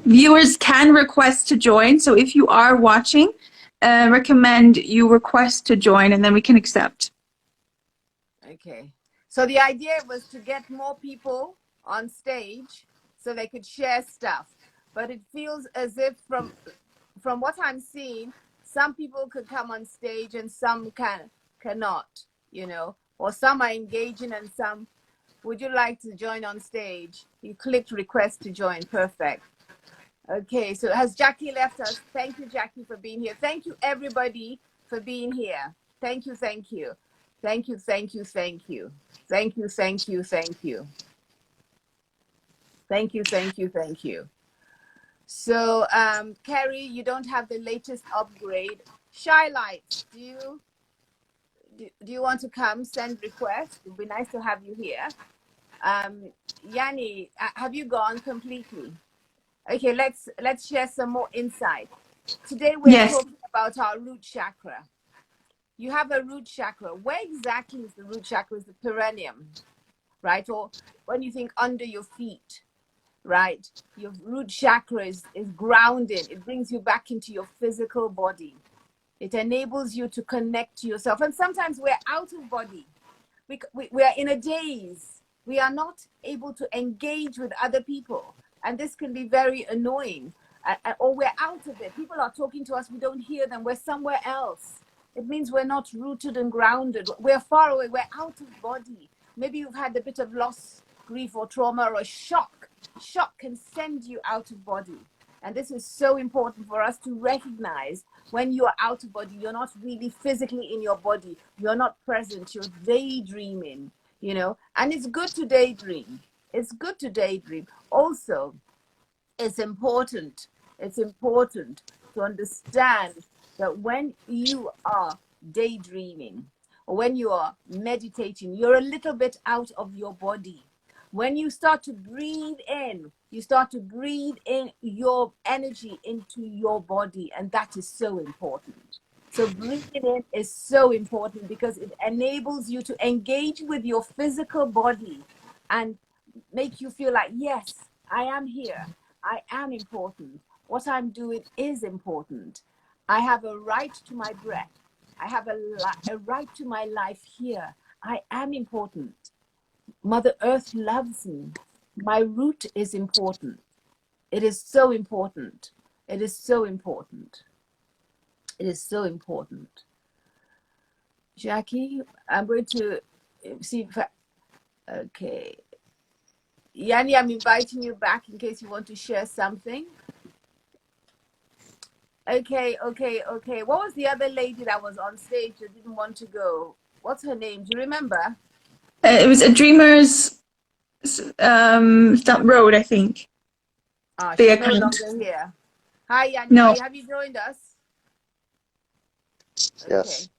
Viewers can request to join. So if you are watching, recommend you request to join, and then we can accept. Okay. So the idea was to get more people on stage so they could share stuff. But it feels as if from what I'm seeing, some people could come on stage and some cannot, or some are engaging and some. Would you like to join on stage? You clicked request to join. Perfect. Okay, so has Jackie left us? Thank you, Jackie, for being here. Thank you, everybody, for being here. Thank you, thank you. Thank you, thank you, thank you. Thank you, thank you, thank you. Thank you, thank you, thank you. So, Carrie, you don't have the latest upgrade. Shy Lights, do you want to come send request? It would be nice to have you here. Yanni, have you gone completely? Okay, let's share some more insight. Today we're talking about our root chakra. You have a root chakra. Where exactly is the root chakra? Is the perineum? right? Or when you think under your feet, right? Your root chakra is grounded. It brings you back into your physical body. It enables you to connect to yourself. And sometimes we're out of body. We are in a daze. We are not able to engage with other people. And this can be very annoying. Or we're out of it. People are talking to us. We don't hear them. We're somewhere else. It means we're not rooted and grounded. We're far away. We're out of body. Maybe you've had a bit of loss, grief, or trauma, or a shock. Shock can send you out of body. And this is so important for us to recognize when you are out of body, you're not really physically in your body. You're not present. You're daydreaming, you know, and it's good to daydream. It's good to daydream. Also, it's important to understand that when you are daydreaming or when you are meditating, you're a little bit out of your body. When you start to breathe in, you start to breathe in your energy into your body, and that is so important. So breathing in is so important because it enables you to engage with your physical body and make you feel like, yes, I am here. I am important. What I'm doing is important. I have a right to my breath. I have a right to my life here. I am important. Mother Earth loves me. My root is important. It is so important. It is so important. It is so important. Jackie, I'm going to see if okay. Yanni, I'm inviting you back in case you want to share something. Okay. What was the other lady that was on stage that didn't want to go? What's her name? Do you remember? It was a Dreamer's Road, I think. She's no longer here. Hi, Yanni. No. Have you joined us? Yes.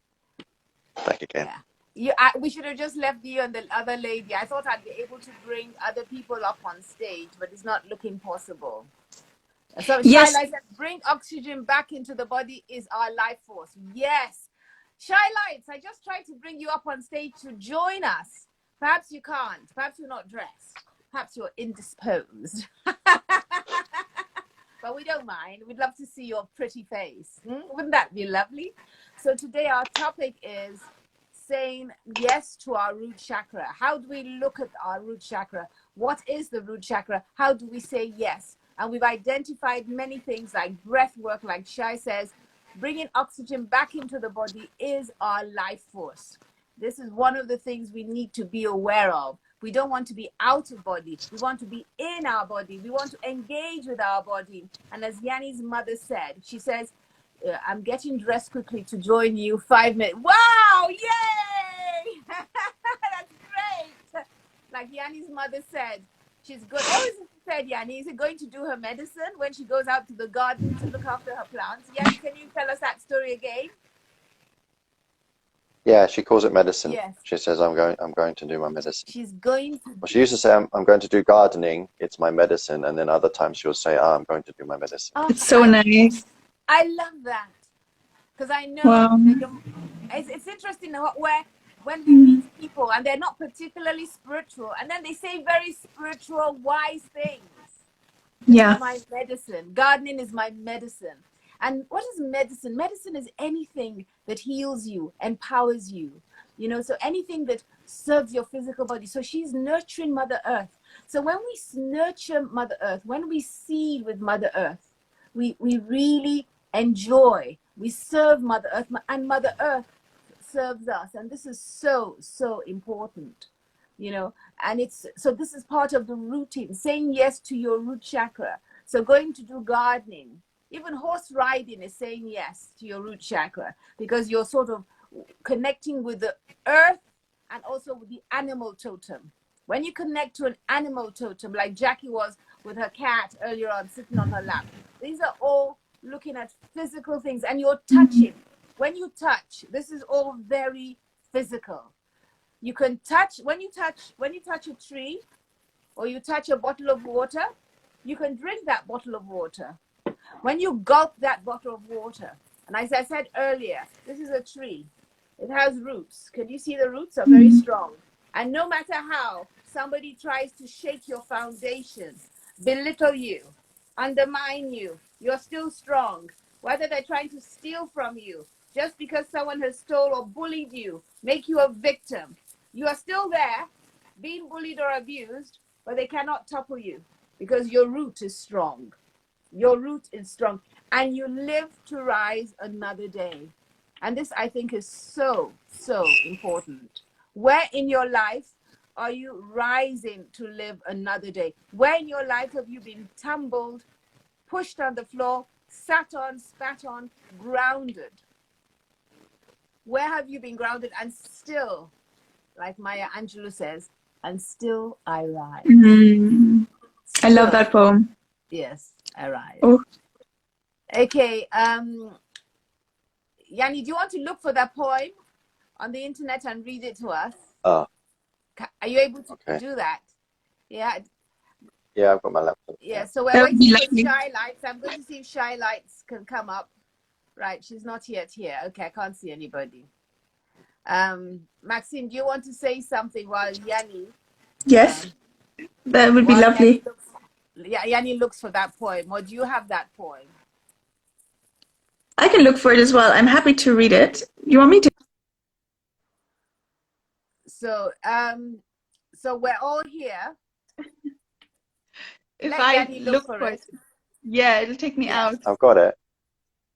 Back again. Yeah. We should have just left you and the other lady. I thought I'd be able to bring other people up on stage, but it's not looking possible. So yes. Shy Light said, bring oxygen back into the body is our life force. Yes. Shy Lights, I just tried to bring you up on stage to join us. Perhaps you can't. Perhaps you're not dressed. Perhaps you're indisposed. But we don't mind. We'd love to see your pretty face. Wouldn't that be lovely? So today our topic is saying yes to our root chakra. How do we look at our root chakra? What is the root chakra? How do we say yes? And we've identified many things like breath work, like Shai says, bringing oxygen back into the body is our life force. This is one of the things we need to be aware of. We don't want to be out of body. We want to be in our body. We want to engage with our body. And as Yanni's mother said, she says, I'm getting dressed quickly to join you 5 minutes. Wow, yay! That's great. Like Yanni's mother said, she's good. What was it she said, Yanni? Is it going to do her medicine when she goes out to the garden to look after her plants? Yanni, can you tell us that story again? Yeah, she calls it medicine. Yes. She says, I'm going to do my medicine. She's going to. Well, she used to say, I'm going to do gardening. It's my medicine. And then other times she'll say, I'm going to do my medicine. Oh, it's so nice. I love that. Because I know it's interesting where when we meet people and they're not particularly spiritual, and then they say very spiritual, wise things. This is my medicine. Gardening is my medicine. And what is medicine? Medicine is anything that heals you, empowers you, you know, so anything that serves your physical body. So she's nurturing Mother Earth. So when we nurture Mother Earth, when we seed with Mother Earth, we really enjoy, we serve Mother Earth, and Mother Earth serves us. And this is so, so important, you know, and so this is part of the routine, saying yes to your root chakra. So going to do gardening, even horse riding is saying yes to your root chakra, because you're sort of connecting with the earth and also with the animal totem. When you connect to an animal totem, like Jackie was with her cat earlier on, sitting on her lap, these are all looking at physical things, and you're touching. When you touch, this is all very physical. You can touch, when you touch a tree or you touch a bottle of water, you can drink that bottle of water. When you gulp that bottle of water, and as I said earlier, this is a tree. It has roots. Can you see the roots are very strong? And no matter how somebody tries to shake your foundation, belittle you, undermine you, you're still strong. Whether they're trying to steal from you, just because someone has stole or bullied you, make you a victim, you are still there, being bullied or abused, but they cannot topple you because your root is strong. Your root is strong, and you live to rise another day. And this, I think, is so, so important. Where in your life are you rising to live another day? Where in your life have you been tumbled, pushed on the floor, sat on, spat on, grounded? Where have you been grounded and still, like Maya Angelou says, and still I rise? I love that poem. Yes, I rise. Oh. Okay, Yanni, do you want to look for that poem on the internet and read it to us? Ah, Are you able to okay. do that? Yeah. Yeah, I've got my laptop. Yeah, so we're That would waiting be for lovely. Shy Lights. I'm going to see if Shy Lights can come up. Right, she's not yet here. Okay, I can't see anybody. Maxine, do you want to say something while Yanni? Yes, that would be While lovely. Yanni looks for that poem, or do you have that poem? I can look for it as well. I'm happy to read it. You want me to? So, so we're all here. If Let I Yanni look for it. Yeah, it'll take me Yeah. out. I've got it.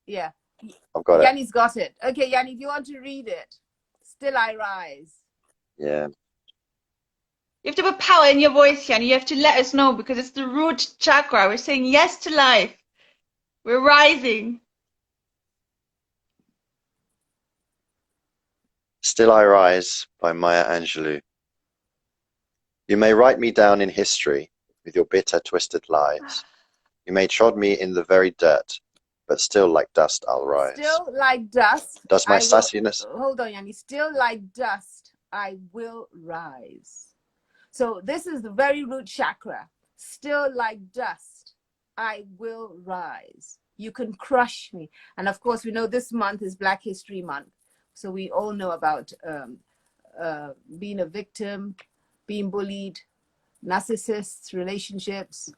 Yeah. I've got it. Yanni's got it. Okay, Yanni, do you want to read it? Still I rise. Yeah. You have to put power in your voice, Yanni. You have to let us know because it's the root chakra. We're saying yes to life. We're rising. Still I Rise by Maya Angelou. You may write me down in history with your bitter, twisted lies. You may trod me in the very dirt, but still like dust I'll rise. Still like dust. Does my sassiness... Hold on, Yanni. Still like dust, I will rise. So this is the very root chakra. Still like dust, I will rise. You can crush me. And of course, we know this month is Black History Month. So we all know about being a victim, being bullied, narcissists, relationships,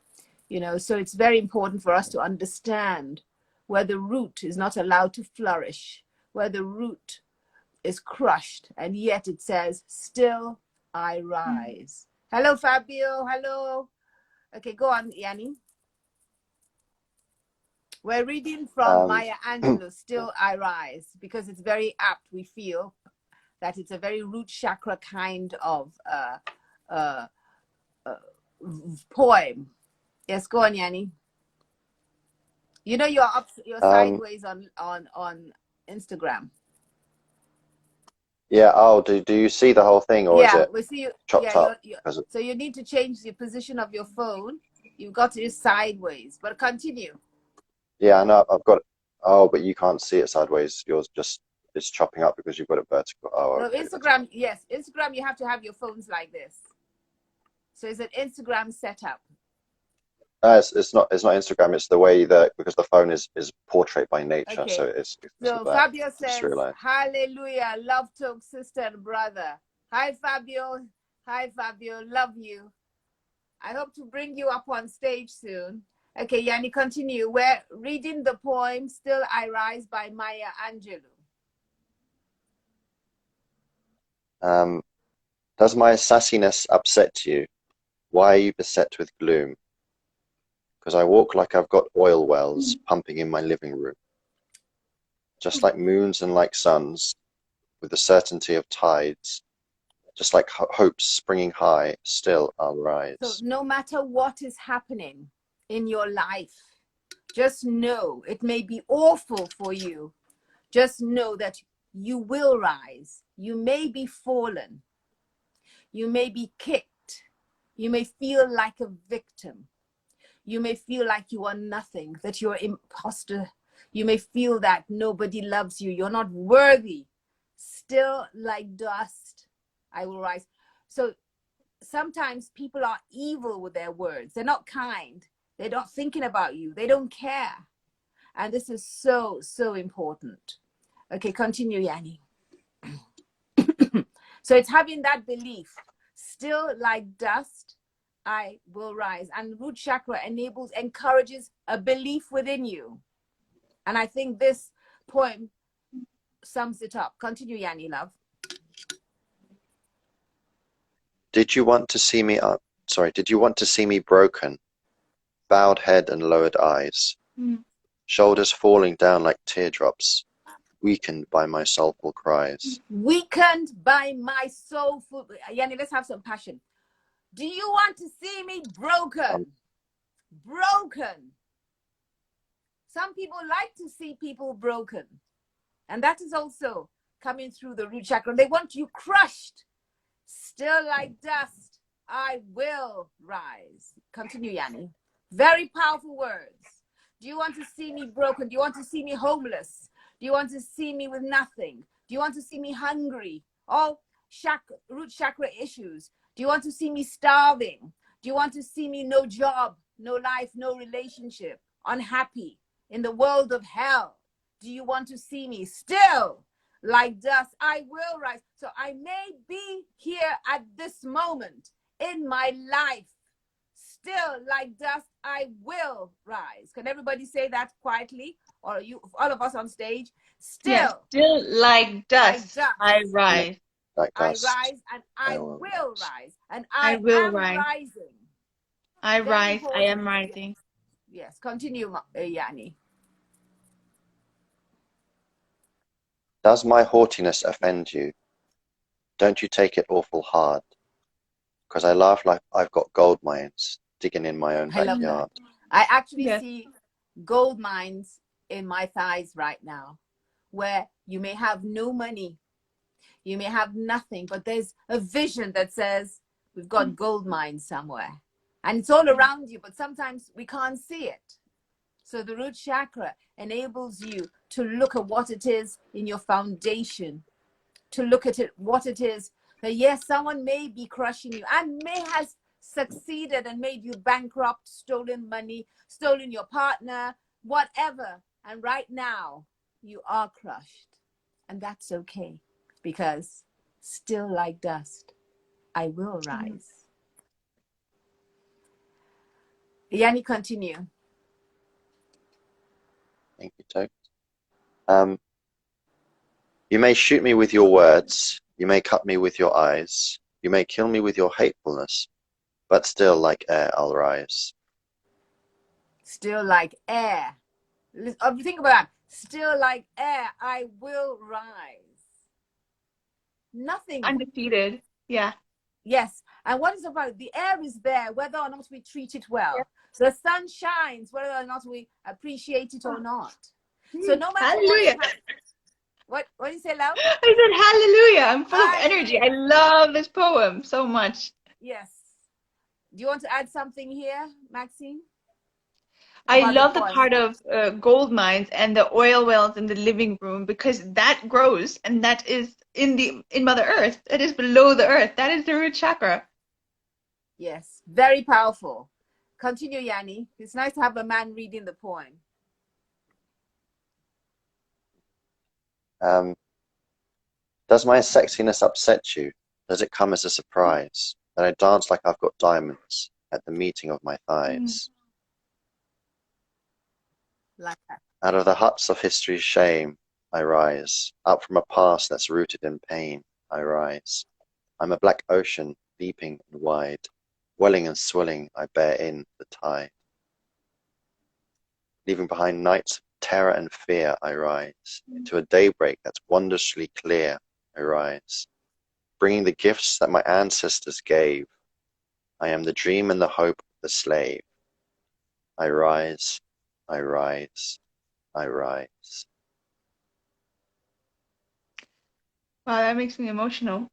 you know. So it's very important for us to understand where the root is not allowed to flourish, where the root is crushed, and yet it says, still I rise. Hello, Fabio. Hello. Okay, go on, Yanni. We're reading from Maya Angelou, Still I Rise, because it's very apt. We feel that it's a very root chakra kind of poem. Yes, go on, Yanni. You know you're sideways on Instagram. Yeah, oh, do you see the whole thing, or is it we see you. chopped up? So you need to change the position of your phone. You've got it sideways, but continue. Yeah, I know, I've got it. Oh, but you can't see it sideways. Yours just is chopping up because you've got it vertical. Oh, No, okay, Instagram, yes. Instagram, you have to have your phones like this. So it's an Instagram setup. It's not Instagram. It's the way that, because the phone is portrait by nature. Okay. So it's So like Fabio that. says, hallelujah, love Toks, sister and brother. Hi, Fabio. Hi, Fabio. Love you. I hope to bring you up on stage soon. Okay, Yanni, continue. We're reading the poem Still I Rise by Maya Angelou. Does my sassiness upset you? Why are you beset with gloom? Because I walk like I've got oil wells pumping in my living room. Just like moons and like suns, with the certainty of tides, just like hopes springing high, still I'll rise. So no matter what is happening in your life, just know it may be awful for you. Just know that you will rise. You may be fallen. You may be kicked. You may feel like a victim. You may feel like you are nothing, that you're an imposter. You may feel that nobody loves you. You're not worthy. Still like dust, I will rise. So sometimes people are evil with their words. They're not kind. They're not thinking about you. They don't care. And this is so, so important. Okay, continue, Yanni. So it's having that belief. Still like dust, I will rise. And root chakra encourages a belief within you. And I think this poem sums it up. Continue, Yanni, love. Did you want to see me Did you want to see me broken? Bowed head and lowered eyes. Shoulders falling down like teardrops, weakened by my soulful cries. Weakened by my soulful... Yanni, let's have some passion. Do you want to see me broken? Broken. Some people like to see people broken. And that is also coming through the root chakra. They want you crushed. Still like dust, I will rise. Continue, Yanni. Very powerful words. Do you want to see me broken? Do you want to see me homeless? Do you want to see me with nothing? Do you want to see me hungry? All root chakra issues. Do you want to see me starving? Do you want to see me no job, no life, no relationship, unhappy, in the world of hell? Do you want to see me still like dust? I will rise. So I may be here at this moment in my life, still like dust, I will rise. Can everybody say that quietly? Or you, all of us on stage? Still, yes, still like dust, I rise. Like I dust, rise and I will rise. And I will am rise. rising. I Very rise, I important. am rising. Yes, continue, Yanni. Does my haughtiness offend you? Don't you take it awful hard, 'cause I laugh like I've got gold mines digging in my own I love backyard. that. I actually Yes. see gold mines in my thighs right now, where you may have no money, you may have nothing, but there's a vision that says we've got gold mines somewhere. And it's all around you, but sometimes we can't see it. So the root chakra enables you to look at what it is in your foundation, to look at it, what it is that, yes, someone may be crushing you and may has succeeded and made you bankrupt, stolen money, stolen your partner, whatever. And right now you are crushed. And that's okay, because still like dust, I will rise. Yanni, continue. Thank you, Toks. You may shoot me with your words, you may cut me with your eyes, you may kill me with your hatefulness, but still like air I'll rise. Still like air. Think about that. Still like air, I will rise. Nothing. Undefeated. Yeah. Yes. And what is about the air is there, whether or not we treat it well. Yeah. So the sun shines, whether or not we appreciate it or not. So no matter Hallelujah. what do you say, love? I said hallelujah. I'm full of energy. I love this poem so much. Yes. Do you want to add something here, Maxine? I love the part of gold mines and the oil wells in the living room, because that grows, and that is in Mother Earth. That is below the earth. That is the root chakra. Yes, very powerful. Continue, Yanni. It's nice to have a man reading the poem. Does my sexiness upset you? Does it come as a surprise that I dance like I've got diamonds at the meeting of my thighs? Like that. Out of the huts of history's shame, I rise. Up from a past that's rooted in pain, I rise. I'm a black ocean, deeping and wide. Welling and swelling, I bear in the tide. Leaving behind nights of terror and fear, I rise. Into a daybreak that's wondrously clear, I rise. Bringing the gifts that my ancestors gave. I am the dream and the hope of the slave. I rise, I rise, I rise. Wow, that makes me emotional.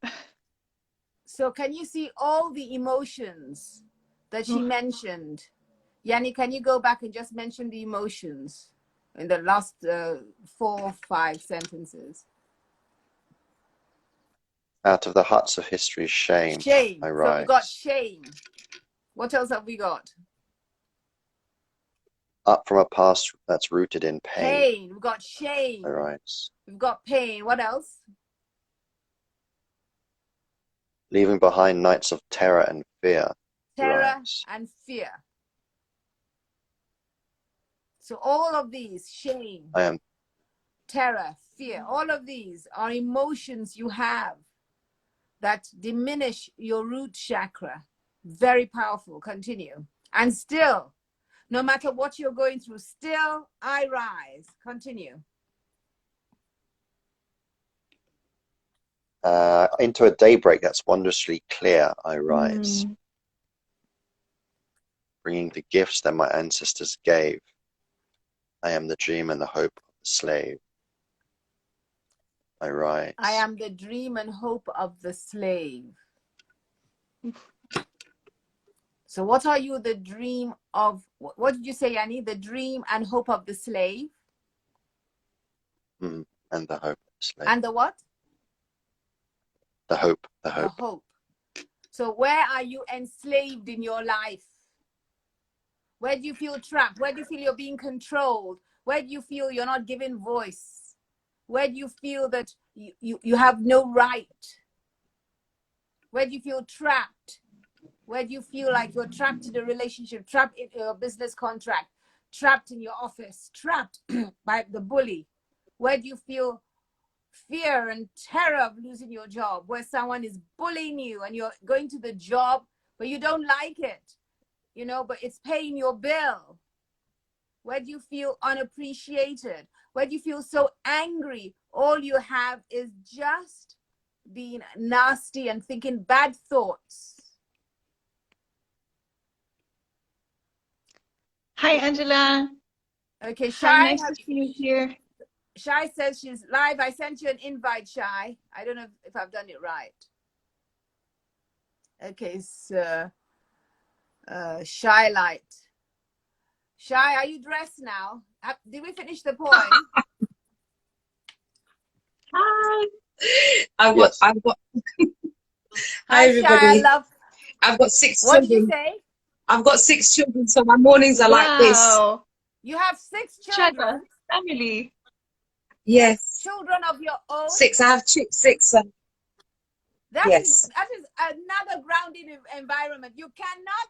So can you see all the emotions that she mentioned? Yanni, can you go back and just mention the emotions in the last 4 or 5 sentences? Out of the huts of history's shame, Shame. I rise. So we got shame. What else have we got? Up from a past that's rooted in pain. Pain. We've got shame. I rise. We've got pain. What else? Leaving behind nights of terror and fear. Terror Rise. and fear. So all of these, shame, I am. terror, fear, all of these are emotions you have that diminish your root chakra. Very powerful. Continue. And still, no matter what you're going through, still I rise. Continue. Into a daybreak that's wondrously clear, I rise. Bringing the gifts that my ancestors gave. I am the dream and the hope of the slave. I rise. I am the dream and hope of the slave. So what are you the dream of? What did you say, Annie? The dream and hope of the slave? And the hope of the slave. And the what? The hope. The hope. The hope. So where are you enslaved in your life? Where do you feel trapped? Where do you feel you're being controlled? Where do you feel you're not given voice? Where do you feel that you have no right? Where do you feel trapped? Where do you feel like you're trapped in a relationship, trapped in your business contract, trapped in your office, trapped by the bully? Where do you feel fear and terror of losing your job, where someone is bullying you and you're going to the job but you don't like it, you know, but it's paying your bill? Where do you feel unappreciated? Where do you feel so angry? All you have is just being nasty and thinking bad thoughts. Hi, Angela. Okay, Hi, Shai. nice to see you here. Shai says she's live. I sent you an invite, Shai. I don't know if I've done it right. Okay, so Shai Light. Shai, are you dressed now? Did we finish the poem? Hi. I've got Hi, everybody. Shai, I love. I've got 6 What did you children. say? I've got 6 children, so my mornings are like this. Wow. You have 6 Chakra children. family. Yes. Children of your own. 6. I have 6. Yes. That is another grounding environment. You cannot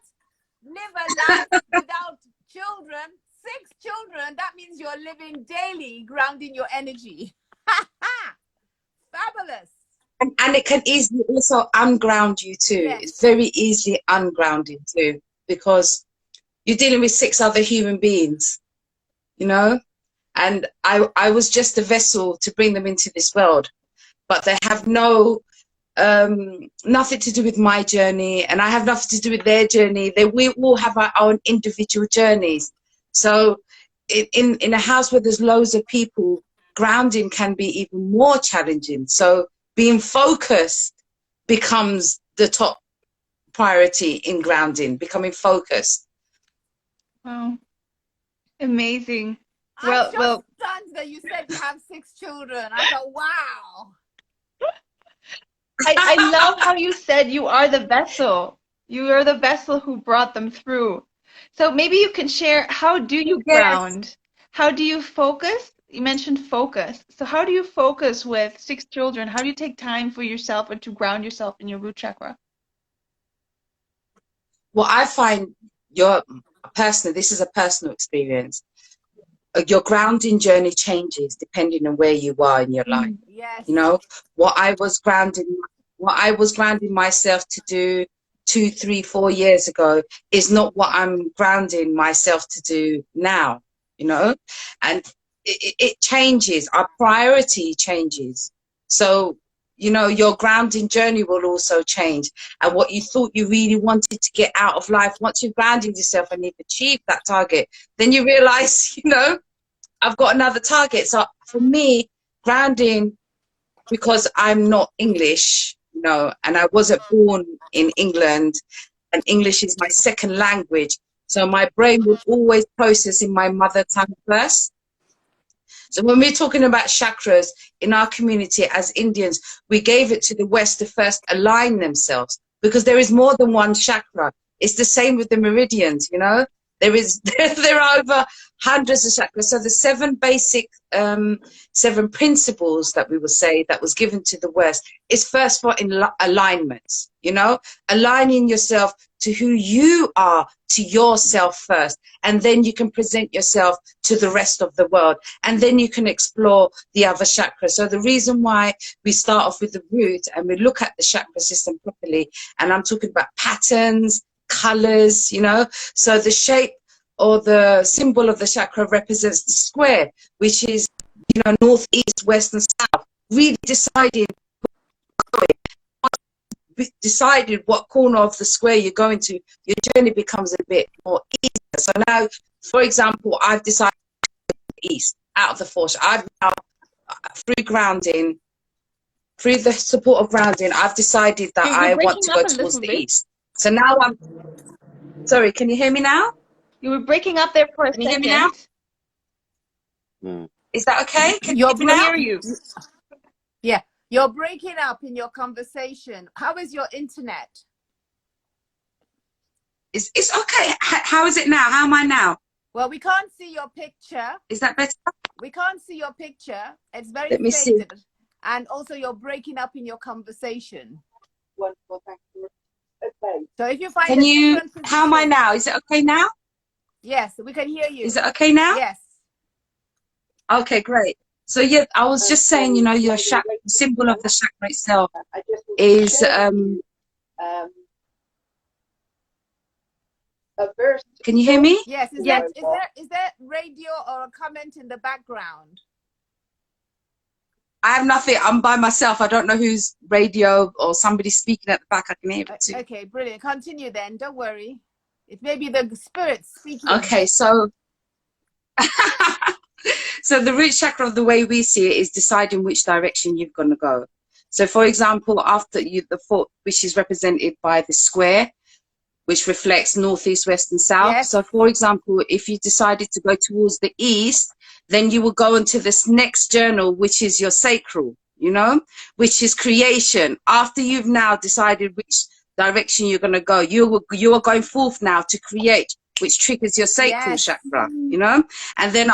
live a life without children. 6 children. That means you're living daily, grounding your energy. Fabulous. And it can easily also unground you too. Yes. It's very easily ungrounding too, because you're dealing with 6 other human beings, you know? And I was just a vessel to bring them into this world, but they have nothing to do with my journey, and I have nothing to do with their journey. We all have our own individual journeys. So in a house where there's loads of people, grounding can be even more challenging. So being focused becomes the top priority in grounding, becoming focused. Wow. Amazing. I'm just stunned that you said you have 6 children. I thought, wow. I love how you said you are the vessel. You are the vessel who brought them through. So maybe you can share, how do you ground? How do you focus? You mentioned focus. So how do you focus with 6 children? How do you take time for yourself and to ground yourself in your root chakra? Well, I find this is a personal experience. Your grounding journey changes depending on where you are in your life. Yes. You know, what I was grounding myself to do 2, 3, 4 years ago is not what I'm grounding myself to do now, you know, and it changes. Our priority changes. So, you know, your grounding journey will also change. And what you thought you really wanted to get out of life, once you've grounded yourself and you've achieved that target, then you realize, you know, I've got another target. So for me, grounding, because I'm not English, you know, and I wasn't born in England, and English is my second language. So my brain would always process in my mother tongue first. So when we're talking about chakras in our community as Indians, we gave it to the West to first align themselves, because there is more than one chakra. It's the same with the meridians, you know. There are over hundreds of chakras. So the 7 basic 7 principles that we will say that was given to the West is first for alignments, you know, aligning yourself to who you are, to yourself first, and then you can present yourself to the rest of the world, and then you can explore the other chakras. So the reason why we start off with the root and we look at the chakra system properly, and I'm talking about patterns, colors, you know, so the shape or the symbol of the chakra represents the square, which is, you know, north, east, west, and south. Really decided what corner of the square you're going to, your journey becomes a bit more easier. So now, for example, I've decided to go east out of the 4. I've now, through grounding, through the support of grounding, I've decided that I want to go towards the east. So now I'm, sorry, can you hear me now? You were breaking up there for a second. Can you hear me now? Is that okay? Can you hear you? Yeah, you're breaking up in your conversation. How is your internet? It's okay. How is it now? How am I now? Well, we can't see your picture. Is that better? We can't see your picture. It's very Let me faded. see. And also you're breaking up in your conversation. Wonderful, thank you. Okay. So if you find Can you, how am I now? Is it okay now? Yes, we can hear you. Is it okay now? Yes. Okay, great. So yeah, I was just saying, you know, your chakra, the symbol of the chakra itself is can you hear me? Yes. Is there radio or a comment in the background? I have nothing. I'm by myself. I don't know who's radio or somebody speaking at the back. I can hear it too. Okay, brilliant. Continue then. Don't worry. It may be the spirit speaking. Okay, so so the root chakra, of the way we see it, is deciding which direction you're going to go. So, for example, after you, the 4th, which is represented by the square, which reflects north, east, west, and south. Yes. So, for example, if you decided to go towards the east, then you will go into this next journal, which is your sacral, you know, which is creation. After you've now decided which direction you're going to go, you are going forth now to create, which triggers your sacral chakra, you know. And then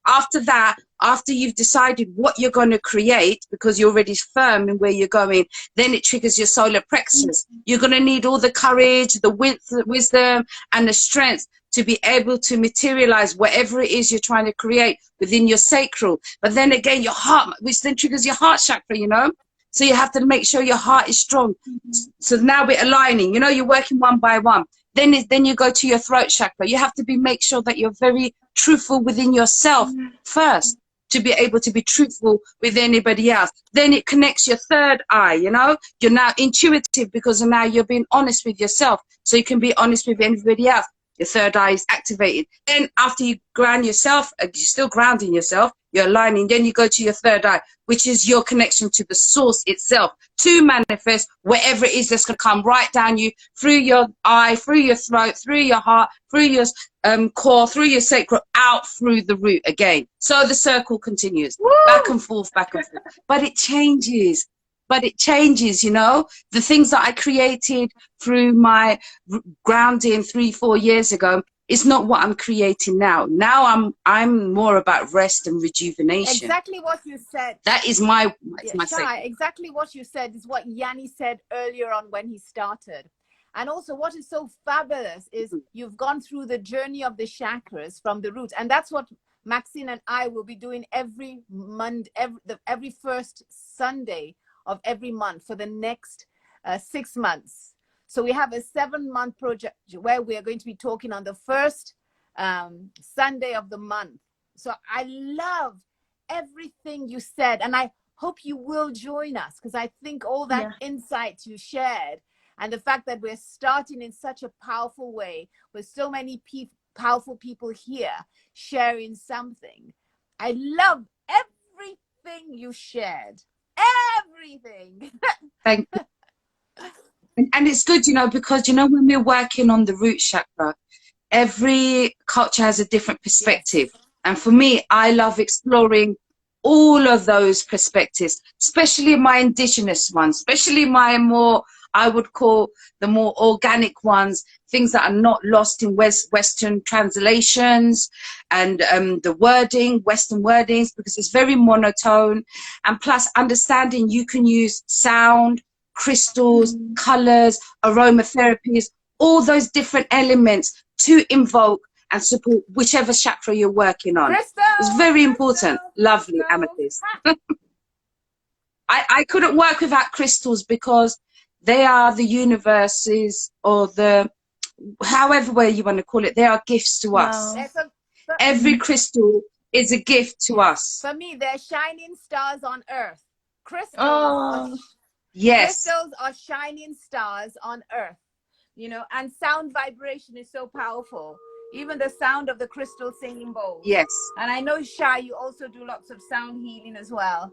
after that, after you've decided what you're going to create, because you're already firm in where you're going, then it triggers your solar plexus. You're going to need all the courage, the wisdom, and the strength to be able to materialize whatever it is you're trying to create within your sacral. But then again, your heart, which then triggers your heart chakra, you know. So you have to make sure your heart is strong. So now we're aligning, you know, you're working one by one. Then you go to your throat chakra. You have to make sure that you're very truthful within yourself first to be able to be truthful with anybody else. Then it connects your 3rd eye, you know. You're now intuitive because now you're being honest with yourself. So you can be honest with anybody else. Your 3rd eye is activated. Then after you ground yourself, you're still grounding yourself, you're aligning, then you go to your 3rd eye, which is your connection to the source itself, to manifest whatever it is that's going to come right down you, through your eye, through your throat, through your heart, through your core, through your sacral, out through the root again. So the circle continues. Woo! Back and forth, back and forth. But it changes. You know, the things that I created through my grounding 3-4 years ago is not what I'm creating now. Now I'm more about rest and rejuvenation. Exactly what you said. That is my Shai, exactly what you said is what Yanni said earlier on when he started. And also what is so fabulous is you've gone through the journey of the chakras from the root. And that's what Maxine and I will be doing every Monday, every first Sunday of every month for the next 6 months. So we have a 7-month project where we are going to be talking on the first Sunday of the month. So I love everything you said, and I hope you will join us, because I think all that insight you shared and the fact that we're starting in such a powerful way with so many powerful people here sharing something. I love everything you shared. Everything. Thank you. And it's good, you know, because, you know, when we're working on the root chakra, every culture has a different perspective. Yes. And for me, I love exploring all of those perspectives, especially my indigenous ones, especially my more I would call the more organic ones, things that are not lost in Western translations and the wording, Western wordings, because it's very monotone. And plus understanding you can use sound, crystals, colors, aromatherapies, all those different elements to invoke and support whichever chakra you're working on. It's very important. Lovely, Amethyst. I couldn't work without crystals because they are the universes, or the, however way you want to call it, they are gifts to us. Every crystal is a gift to us. For me, they're shining stars on earth. Crystals, Yes. crystals are shining stars on earth, you know, and sound vibration is so powerful. Even the sound of the crystal singing bowls. Yes. And I know, Shai, you also do lots of sound healing as well.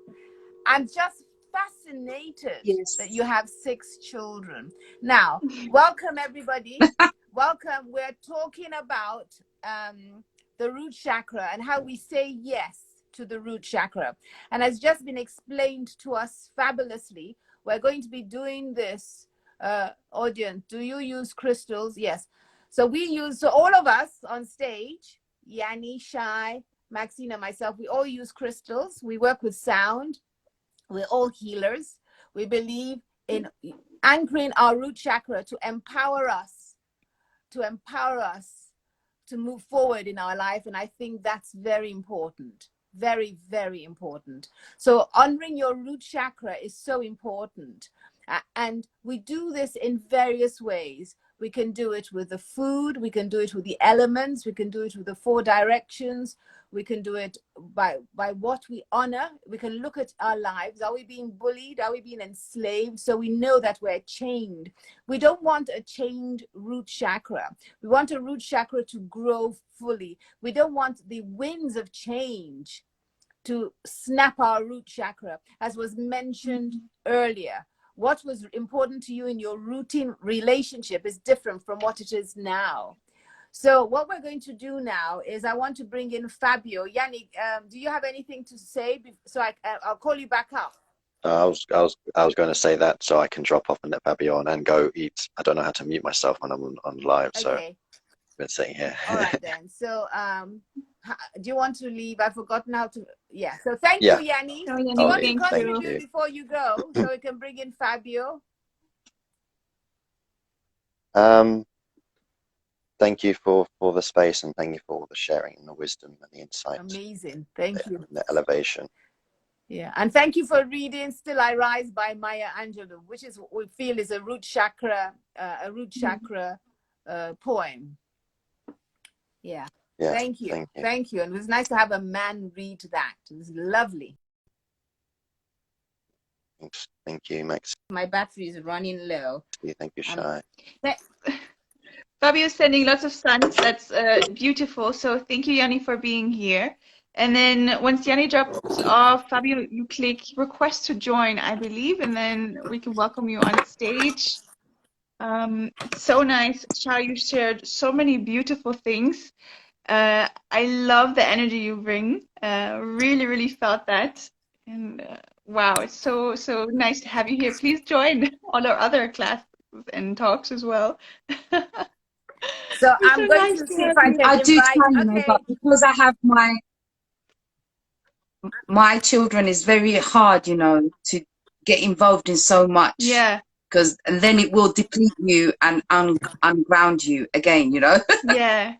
I'm just fascinated that you have 6 children. Now, welcome everybody. Welcome. We're talking about the root chakra and how we say yes to the root chakra. And has just been explained to us fabulously. We're going to be doing this, audience. Do you use crystals? Yes. So we use, so all of us on stage, Yanni, Shai, Maxine, and myself, we all use crystals. We work with sound. We're all healers. We believe in anchoring our root chakra to empower us to move forward in our life. And I think that's very important. Very, very important. So honoring your root chakra is so important. And we do this in various ways. We can do it with the food. We can do it with the elements. We can do it with the 4 directions. We can do it by what we honor. We can look at our lives. Are we being bullied? Are we being enslaved? So we know that we're chained. We don't want a chained root chakra. We want a root chakra to grow fully. We don't want the winds of change to snap our root chakra, as was mentioned earlier. What was important to you in your rooting relationship is different from what it is now. So what we're going to do now is I want to bring in Fabio. Yannick, do you have anything to say? So I'll call you back up. I was going to say that so I can drop off and let Fabio on and go eat. I don't know how to mute myself when I'm on live, so Okay. I've been sitting here. All right then. So do you want to leave? I've forgotten how to. Yeah. So thank you, Yanni. Do you want to contribute before you go so we can bring in Fabio? Thank you for the space, and thank you for all the sharing and the wisdom and the insight. Amazing. Thank you. The elevation. Yeah, and thank you for reading "Still I Rise" by Maya Angelou, which is what we feel is a root chakra poem. Yeah. Yes, thank you. Thank you. And it was nice to have a man read that. It was lovely. Thank you, Max. My battery is running low. Thank you, Shai. Fabio's sending lots of suns. That's beautiful. So thank you, Yanni, for being here. And then once Yanni drops off, Fabio, you click request to join, I believe, and then we can welcome you on stage. So nice. Shai, you shared so many beautiful things. I love the energy you bring. Really, really felt that. And wow, it's so nice to have you here. Please join all our other classes and talks as well. So I'm going to see if I can invite. do try, okay. But because I have my children, is very hard, to get involved in so much. Yeah. Because then it will deplete you and unground you again, Yeah.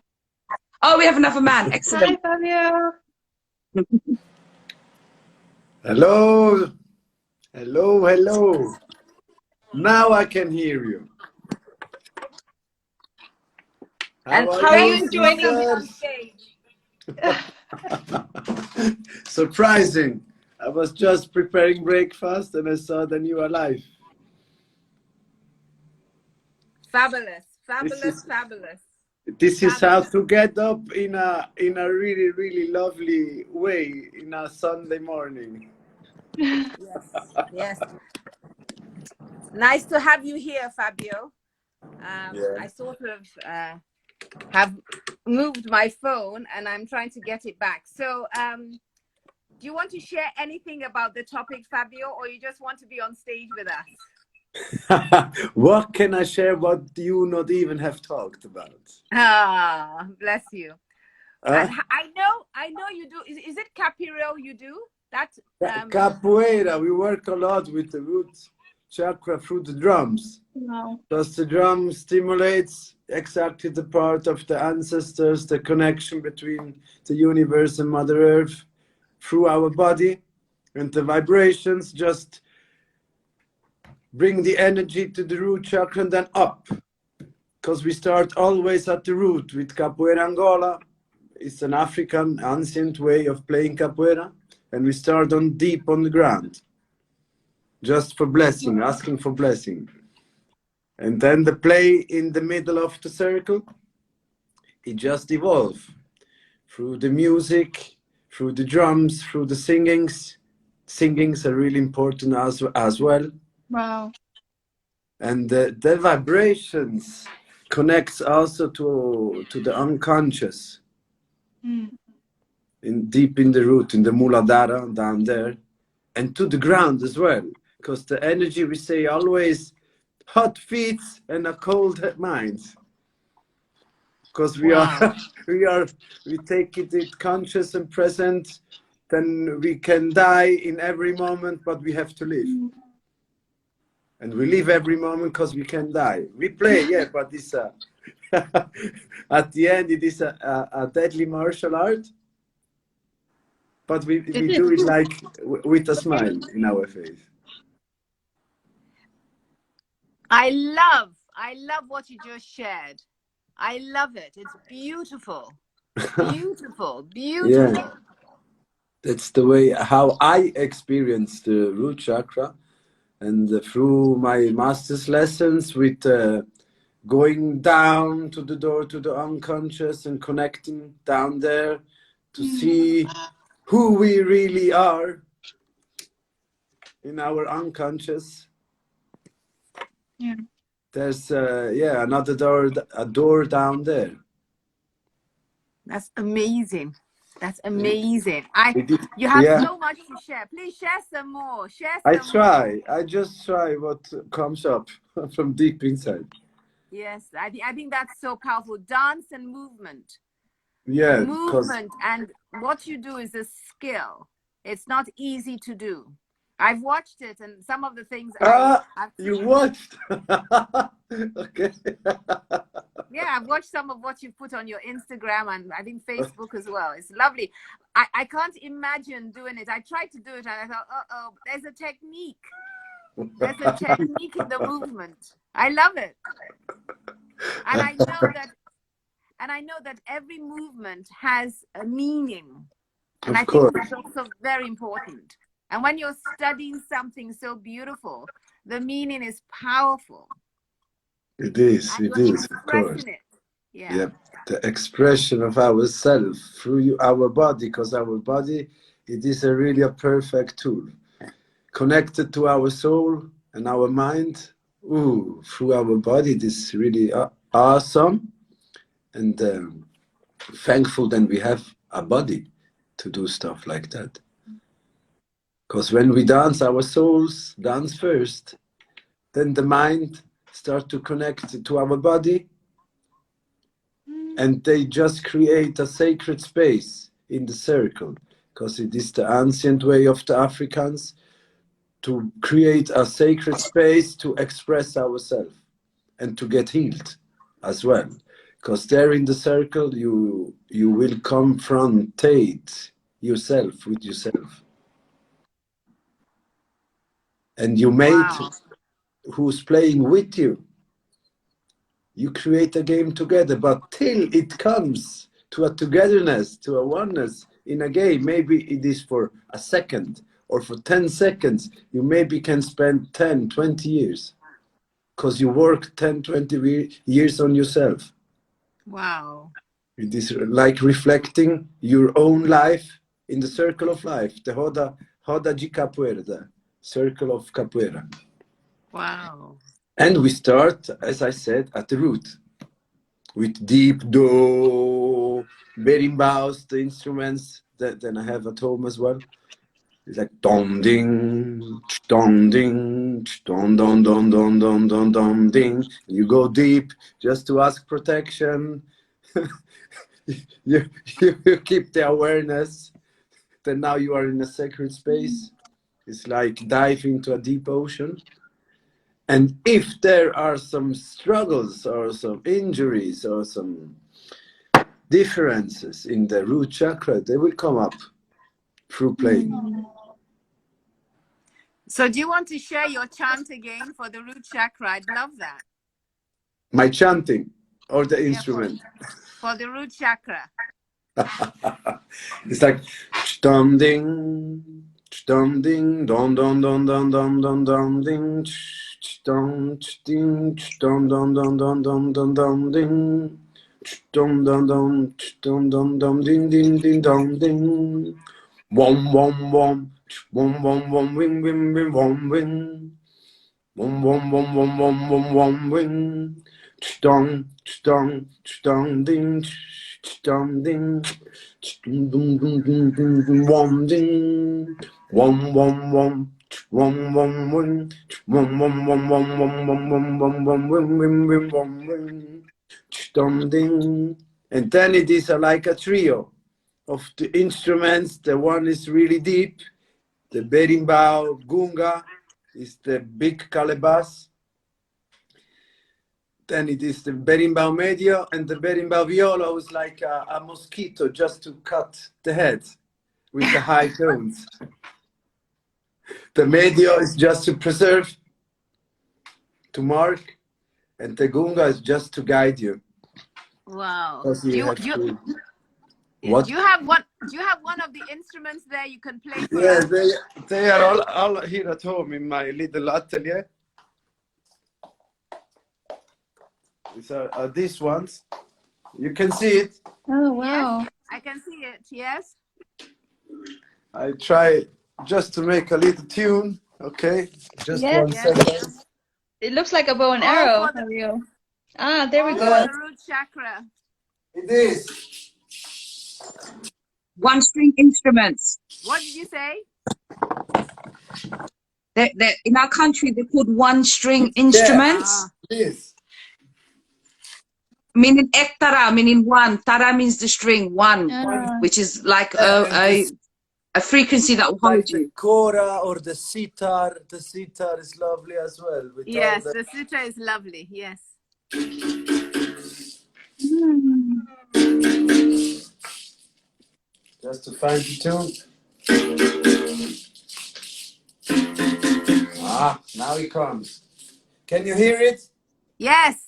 Oh, we have another man. Excellent. Hi, Fabio. Hello. Hello, hello. Now I can hear you. How are you enjoying on stage? Surprising. I was just preparing breakfast and I saw that you are live. Fabulous, fabulous, fabulous. This is how to get up in a really, really lovely way in a Sunday morning. Yes, yes. Nice to have you here, Fabio. I sort of have moved my phone and I'm trying to get it back. So do you want to share anything about the topic, Fabio, or you just want to be on stage with us? What can I share what you not even have talked about? Ah, bless you. Uh, And I know you do. Is it Capiro you do? That Capoeira, we work a lot with the root chakra through the drums. Wow. Because the drum stimulates exactly the part of the ancestors, the connection between the universe and Mother Earth through our body. And the vibrations just bring the energy to the root chakra and then up. Because we start always at the root with Capoeira Angola. It's an African ancient way of playing Capoeira. And we start on deep on the ground. Just for blessing, asking for blessing. And then the play in the middle of the circle, it just evolves through the music, through the drums, through the singings. Singings are really important as well. Wow. And the vibrations connects also to the unconscious, deep in the root, in the Muladhara, down there, and to the ground as well. Because the energy, we say always, hot feet and a cold mind. Because we Wow. we take it conscious and present, then we can die in every moment, but we have to live. And we live every moment because we can die. We play, yeah, but it's at the end it is a deadly martial art. But we do it like with a smile in our face. I love what you just shared. I love it. It's beautiful. Beautiful. Beautiful. Yeah, that's the way how I experienced the root chakra. And through my master's lessons with going down to the door to the unconscious and connecting down there to see who we really are in our unconscious. Yeah. There's another door, a door down there. That's amazing. That's amazing. You have so much to share. Please share some more. Share some more. I just try what comes up from deep inside. Yes, I think that's so powerful. Dance and movement. Yeah, movement, and what you do is a skill. It's not easy to do. I've watched it, and some of the things you watched. Okay. Yeah, I've watched some of what you put on your Instagram and I think Facebook as well. It's lovely. I can't imagine doing it. I tried to do it and I thought, oh, there's a technique. There's a technique in the movement. I love it. And I know that every movement has a meaning. And I think it's also very important. And when you're studying something so beautiful, the meaning is powerful. It is, of course. Yeah. Yep. The expression of ourselves through our body, because our body, it is really a perfect tool. Connected to our soul and our mind, through our body, it is really awesome. And thankful that we have a body to do stuff like that. Because when we dance, our souls dance first. Then the mind starts to connect to our body. And they just create a sacred space in the circle. Because it is the ancient way of the Africans to create a sacred space to express ourselves and to get healed as well. Because there in the circle, you will confrontate yourself with yourself. And your mate who's playing with you, you create a game together. But till it comes to a togetherness, to a oneness in a game, maybe it is for a second or for 10 seconds, you maybe can spend 10, 20 years. Because you work 10, 20 years on yourself. Wow. It is like reflecting your own life in the circle of life, the Roda de Capoeira, the circle of Capoeira. Wow. And we start, as I said, at the root, with deep do, berimbaus, the instruments that then I have at home as well. It's like dong ding, dong ding, dong dong dong dong dong dong dong ding. You go deep just to ask protection. you keep the awareness. Then now you are in a sacred space. It's like dive into a deep ocean. And if there are some struggles or some injuries or some differences in the root chakra, they will come up through playing. So do you want to share your chant again for the root chakra? I'd love that. My chanting or the instrument? For the root chakra. It's like dum ding, dum ding, dum dum dum dum dum dum dum ding, dum ding, dum dum dum dum dum dum dum ding, dum dum dum dum dum dum ding ding ding dum ding, wom wom wom, wom wom wom wing wing wing wom wing, wom wom wom wom wom wom wom wing, dum dum dum ding, dum ding. Wom ding, wom wom wom, wom wom wing, wom wom wom wom wom wom wom wom wom wim wim wim wom wing, dum ding. And then it is like a trio of the instruments. The one is really deep. The berimbau gunga is the big calabash. Then it is the berimbau medio, and the berimbau violo is like a mosquito just to cut the head with the high tones. The medio is just to preserve, to mark, and the gunga is just to guide you. Wow. Do you have one of the instruments there you can play for Yes, us? they are all here at home in my little atelier. These are these ones. You can see it. Oh, wow. Yes, I can see it, yes. I try just to make a little tune. Okay, just Yes. 1 second. It looks like a bow and arrow for you. Ah, there we go. For the root chakra. It is. One string instruments. What did you say? In our country, they're called one string instruments. Yes. Meaning ektara, meaning one. Tara means the string, one, which is like a frequency that will hold you. The kora or the sitar. The sitar is lovely as well. Yes, the sitar is lovely, yes. Just to find the tune. Ah, now it comes. Can you hear it? Yes.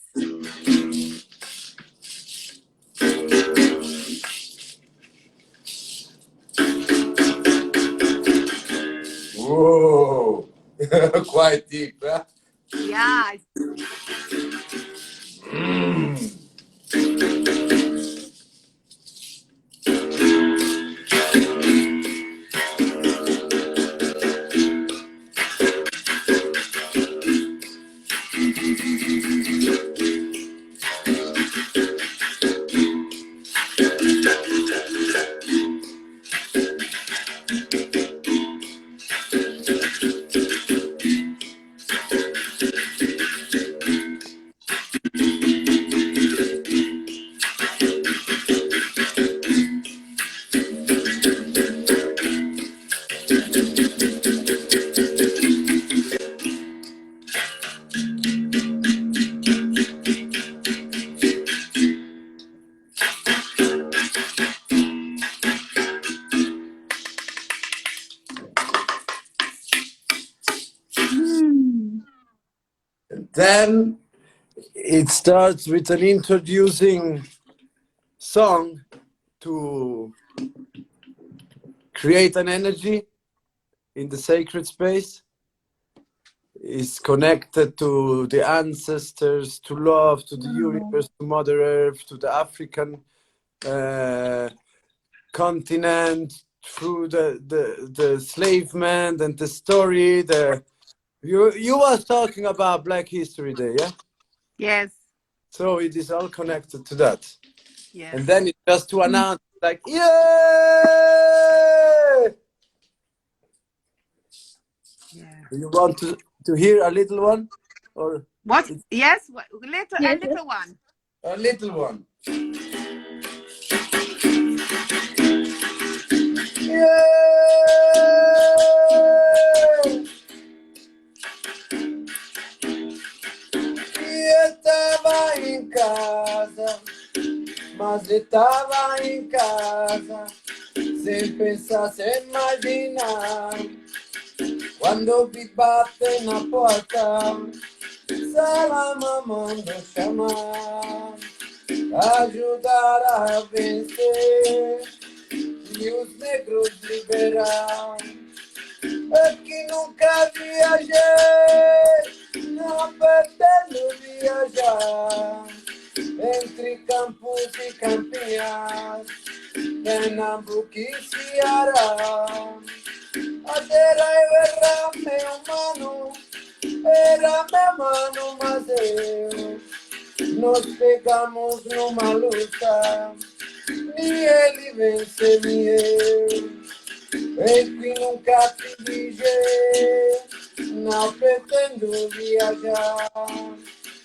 Whoa, quite deep, huh? Yeah. Then it starts with an introducing song to create an energy in the sacred space. Is connected to the ancestors, to love, to the universe, to Mother Earth, to the African continent, through the slave man and the story. You was talking about Black History Day, yeah? Yes. So it is all connected to that. Yes. And then it's just to announce, like, yay! Yeah. Do you want to hear a little one? Or What? it's Yes, little a Yes, yes. little one. a little one? Yeah. Eu estava em casa, mas eu estava em casa, sem pensar, sem imaginar. Quando vi bater na porta, ela me mandou chamar, ajudar a vencer e os negros liberar. É que nunca viajei, não pretendo viajar entre campos e campinhas, Pernambuco e Ceará. A terra era meu mano, era meu mano, mas nós pegamos numa luta, nem ele vence, nem eu. E que nunca te dije, não pretendo viajar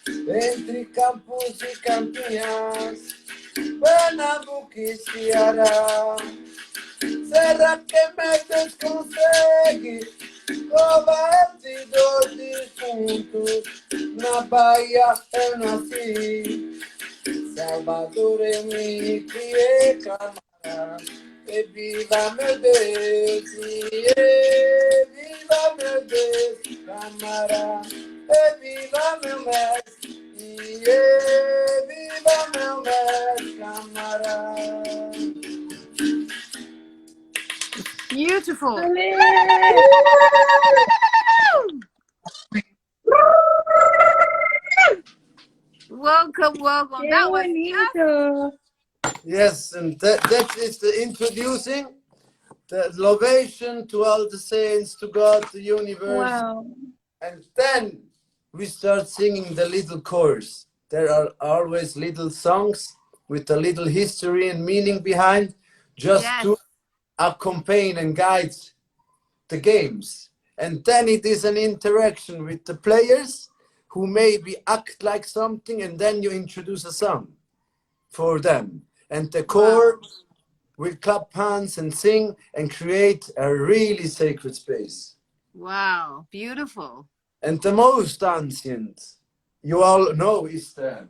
entre campos e campinhas, Pernambuco e Ceará. Será que me desconsegue covar esses dois defuntos? Na Bahia eu nasci, Salvador eu me criei, camarada. E viva meu Deus, e viva meu Deus, camarada. E viva meu mestre, e viva meu mestre, camarada. Beautiful. Welcome, welcome. Qué That was bonito. Yes, and that is the introducing, the elevation to all the saints, to God, the universe. Wow. And then we start singing the little chorus. There are always little songs with a little history and meaning behind, just yes. to accompany and guide the games. And then it is an interaction with the players who maybe act like something, and then you introduce a song for them. And the core will clap hands and sing and create a really sacred space. Wow, beautiful. And the most ancient, you all know, is the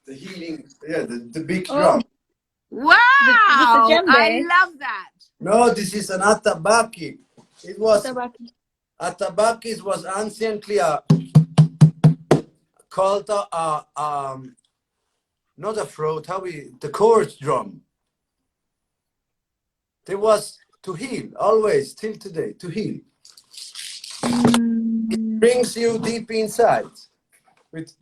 healing, the big drum. Wow, djembe. I love that. No, this is an atabaki. It was Tabaki. atabakis was anciently called not a throat, the chord drum. It was to heal, always till today, to heal. It brings you deep inside. With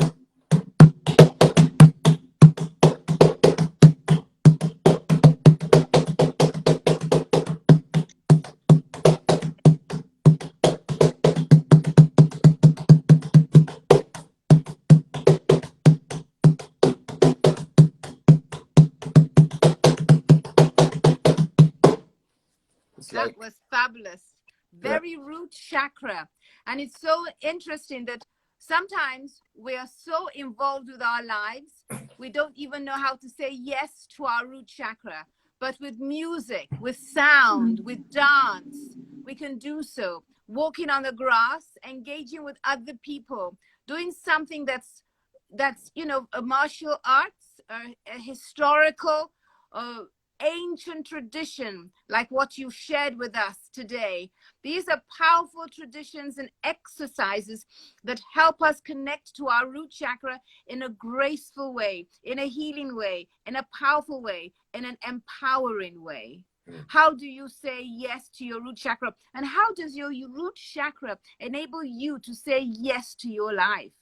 That was fabulous. Very root chakra. And it's so interesting that sometimes we are so involved with our lives, we don't even know how to say yes to our root chakra. But with music, with sound, with dance, we can do so. Walking on the grass, engaging with other people, doing something that's a martial arts, a historical, ancient tradition like what you shared with us today. These are powerful traditions and exercises that help us connect to our root chakra in a graceful way, in a healing way, in a powerful way, in an empowering way. How do you say yes to your root chakra? And how does your root chakra enable you to say yes to your life?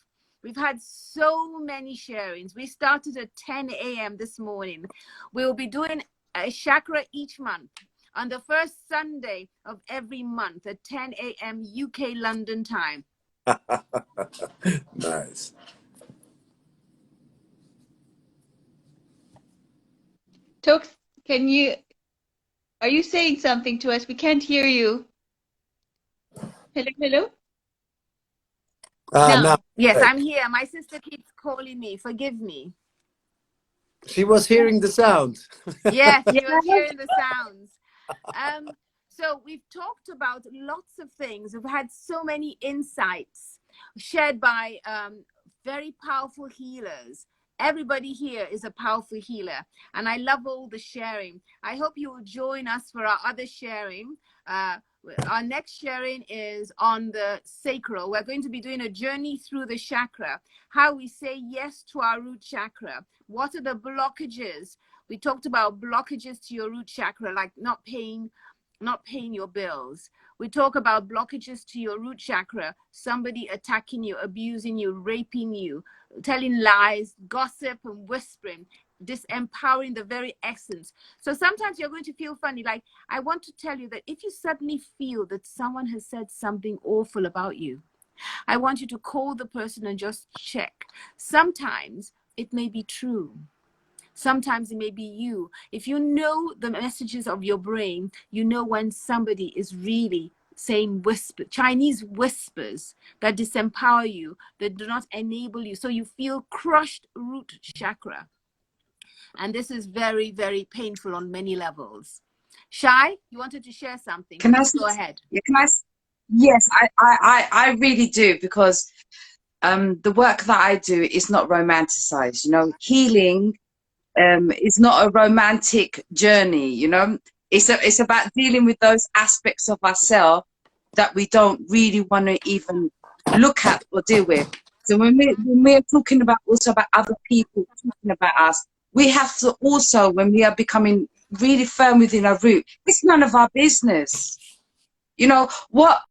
We've had so many sharings. We started at 10 a.m. this morning. We'll be doing a chakra each month on the first Sunday of every month at 10 a.m. UK London time. Nice. Toks, are you saying something to us? We can't hear you. Hello, hello. No. Yes, Right. I'm here. My sister keeps calling me. Forgive me. She was hearing the sound. Yes, Yeah. she was hearing the sounds. So we've talked about lots of things. We've had so many insights shared by very powerful healers. Everybody here is a powerful healer, and I love all the sharing. I hope you will join us for our other sharing. Our next sharing is on the sacral. We're going to be doing a journey through the chakra, how we say yes to our root chakra. What are the blockages? We talked about blockages to your root chakra, like not paying your bills. We talk about blockages to your root chakra, somebody attacking you, abusing you, raping you, telling lies, gossip and whispering, disempowering the very essence. So sometimes you're going to feel funny. Like, I want to tell you that if you suddenly feel that someone has said something awful about you, I want you to call the person and just check. Sometimes it may be true. Sometimes it may be you. If you know the messages of your brain, you know when somebody is really saying Chinese whispers that disempower you, that do not enable you. So you feel crushed root chakra. And this is very, very painful on many levels. Shai, you wanted to share something. Can I? Please go ahead. Yeah, can I? Yes, I really do, because the work that I do is not romanticized. You know, healing is not a romantic journey. You know, it's about dealing with those aspects of ourselves that we don't really want to even look at or deal with. So when we're talking about also about other people talking about us, we have to also, when we are becoming really firm within our root, it's none of our business. You know what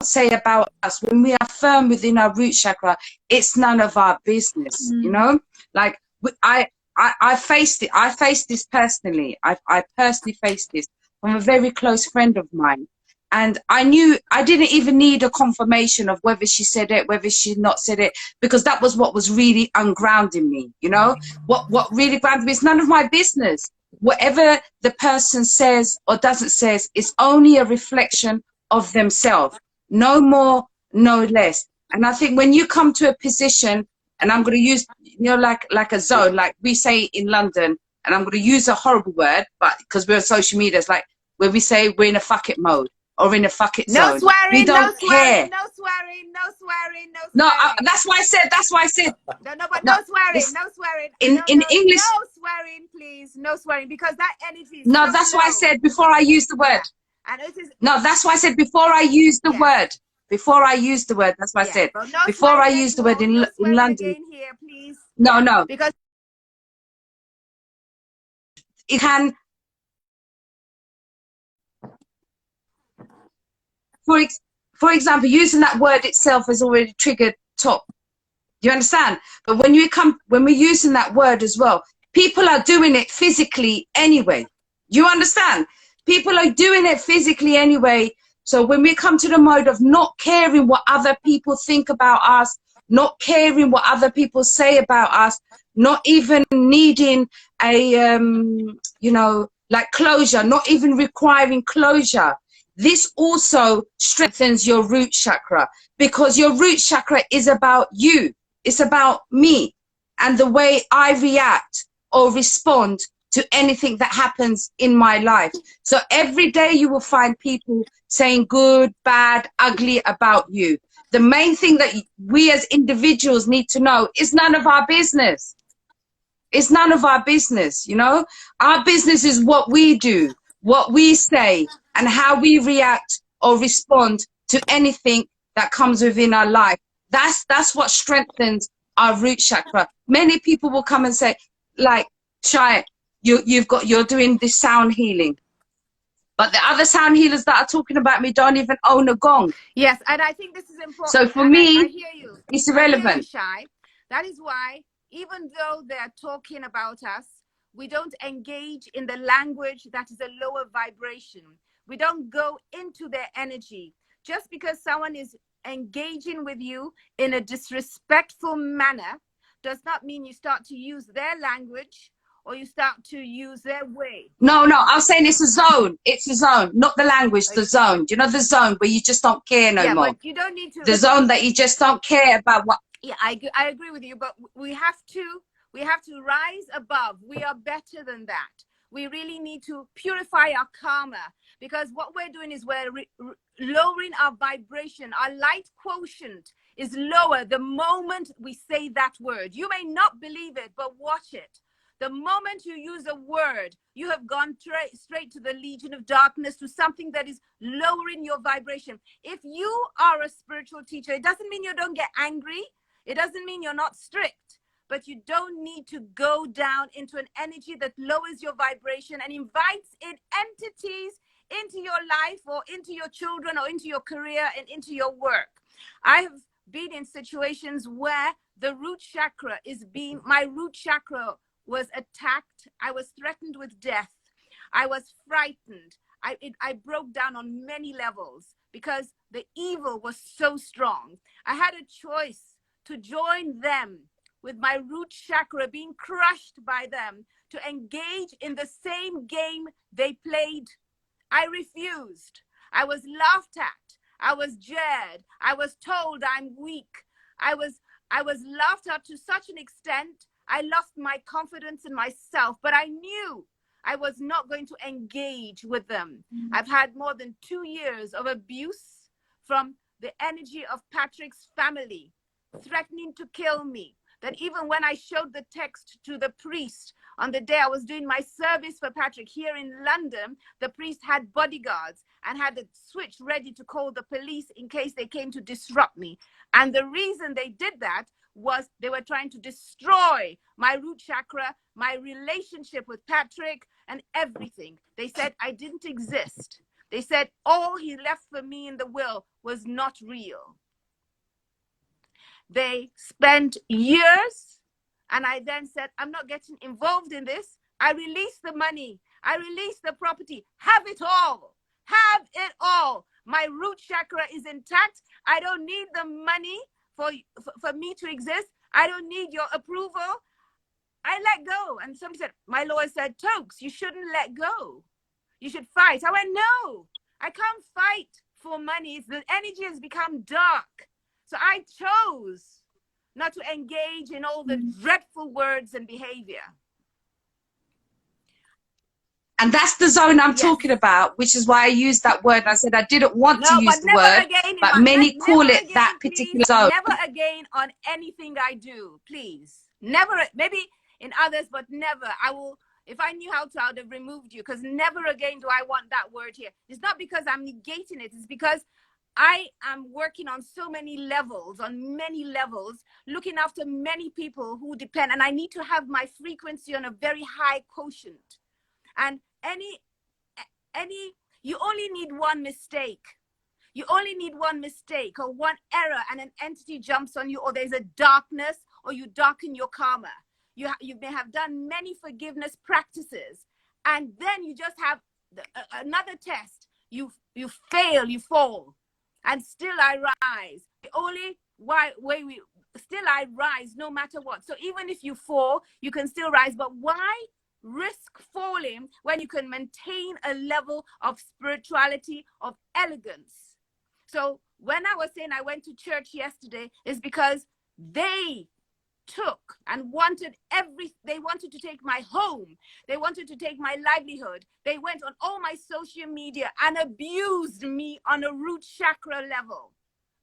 say about us when we are firm within our root chakra, it's none of our business. You know, like I faced it. I faced this personally. I personally faced this from a very close friend of mine. And I knew I didn't even need a confirmation of whether she said it, whether she not said it, because that was what was really ungrounding me. You know, what really grounded me is none of my business. Whatever the person says or doesn't says is only a reflection of themselves. No more, no less. And I think when you come to a position, and I'm going to use, you know, like a zone, like we say in London, and I'm going to use a horrible word, but because we're on social media, it's like where we say we're in a fuck it mode or in a fuck it No zone. We swearing, no don't care. swearing, no swearing, no swearing, no No, swearing. that's why I said. That's why I said. No, but No, no swearing, this no swearing. in English. No swearing, please. No swearing, because that energy is No, so that's why I low. said before I use the word. Yeah. And it is. No, that's why I said before I use the Yes. word. Before I use the word, that's what I said. But no Before I swearing use the word anymore. No in swearing London. again here, please. No, Yeah. no. Because It can, for example, using that word itself has already triggered top. Do you understand? But when we're using that word as well, people are doing it physically anyway. You understand? People are doing it physically anyway. So when we come to the mode of not caring what other people think about us, not caring what other people say about us, not even needing a, you know, like closure, not even requiring closure. This also strengthens your root chakra, because your root chakra is about you. It's about me and the way I react or respond to anything that happens in my life. So every day you will find people saying good, bad, ugly about you. The main thing that we as individuals need to know is none of our business. It's none of our business, you know? Our business is what we do, what we say, and how we react or respond to anything that comes within our life. That's what strengthens our root chakra. Many people will come and say, like, Shai, you're doing this sound healing. But the other sound healers that are talking about me don't even own a gong. yes, and I think this is important. So for And me, I hear you. it's I hear you, irrelevant. Shai. That is why, even though they're talking about us, we don't engage in the language that is a lower vibration. We don't go into their energy. Just because someone is engaging with you in a disrespectful manner does not mean you start to use their language or you start to use their way. No, I'm saying it's a zone. It's a zone, not the language, the zone. Do you know the zone where you just don't care no more? But you don't need to. The zone that you just don't care about what. Yeah, I agree with you, but we have to rise above. We are better than that. We really need to purify our karma, because what we're doing is we're lowering our vibration. Our light quotient is lower the moment we say that word. You may not believe it, but watch it. The moment you use a word, you have gone straight to the legion of darkness, to something that is lowering your vibration. If you are a spiritual teacher, it doesn't mean you don't get angry. It doesn't mean you're not strict, but you don't need to go down into an energy that lowers your vibration and invites in entities into your life or into your children or into your career and into your work. I have been in situations where the root chakra my root chakra was attacked. I was threatened with death. I was frightened. I broke down on many levels because the evil was so strong. I had a choice to join them with my root chakra being crushed by them, to engage in the same game they played. I refused. I was laughed at. I was jeered. I was told I'm weak. I was laughed at to such an extent, I lost my confidence in myself, but I knew I was not going to engage with them. I've had more than 2 years of abuse from the energy of Patrick's family, threatening to kill me. That even when I showed the text to the priest on the day I was doing my service for Patrick here in London, the priest had bodyguards and had a switch ready to call the police in case they came to disrupt me. And the reason they did that was they were trying to destroy my root chakra, my relationship with Patrick, and everything. They said I didn't exist. They said all he left for me in the will was not real. They spent years, and I then said, I'm not getting involved in this. I released the money. I released the property. Have it all. Have it all. My root chakra is intact. I don't need the money for me to exist. I don't need your approval. I let go. And somebody said, my lawyer said, Toks, you shouldn't let go. You should fight. I went, no, I can't fight for money. The energy has become dark. So I chose not to engage in all the dreadful words and behavior. And that's the zone I'm talking about, which is why I used that word. I said I didn't want to use the word, but many call it that particular zone. Never again on anything I do, please. Never, maybe in others, but never. I will, if I knew how to, I would have removed you, because never again do I want that word here. It's not because I'm negating it. It's because I am working on so many levels, looking after many people who depend, and I need to have my frequency on a very high quotient. And you only need one mistake. You only need one mistake or one error, and an entity jumps on you, or there's a darkness, or you darken your karma. You may have done many forgiveness practices, and then you just have another test. You fail, you fall, and still I rise. The only way I rise no matter what. So even if you fall, you can still rise. But why risk falling when you can maintain a level of spirituality, of elegance? So when I was saying I went to church yesterday, is because they took and they wanted to take my home. They wanted to take my livelihood. They went on all my social media and abused me on a root chakra level.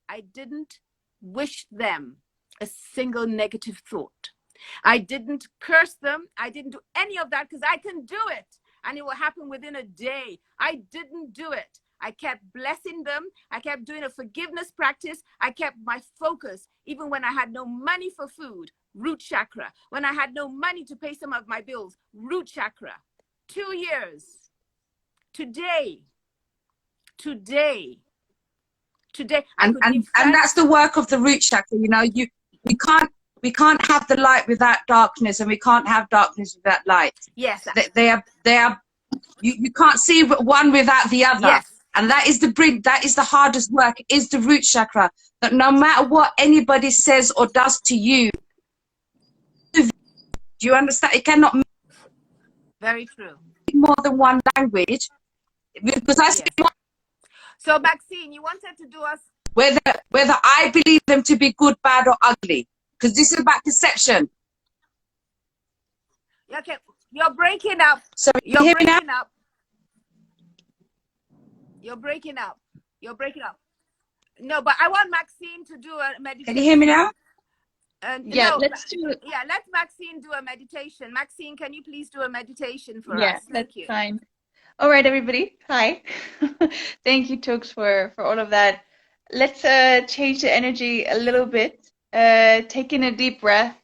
I didn't wish them a single negative thought. I didn't curse them. I didn't do any of that because I can do it. And it will happen within a day. I didn't do it. I kept blessing them. I kept doing a forgiveness practice. I kept my focus, even when I had no money for food, root chakra. When I had no money to pay some of my bills, root chakra. 2 years. Today. And that's the work of the root chakra. You know, we can't have the light without darkness, and we can't have darkness without light. Yes. They are. You can't see one without the other. Yes. And that is the hardest work, is the root chakra. That no matter what anybody says or does to you, do you understand? It cannot. Very true. more than one language because I speak Yes. So Maxine, you wanted to do us whether I believe them to be good, bad, or ugly. Because this is about perception. okay. You're breaking up. So You're you hear me now? breaking up. You're breaking up. You're breaking up. No, but I want Maxine to do a meditation. Can you hear me now? Yeah, No, let's do it. yeah, let Maxine do a meditation. Maxine, can you please do a meditation for Yeah, us? that's Thank you. fine. All right, everybody. Hi. Thank you, Toks, for all of that. Let's change the energy a little bit. Take in a deep breath.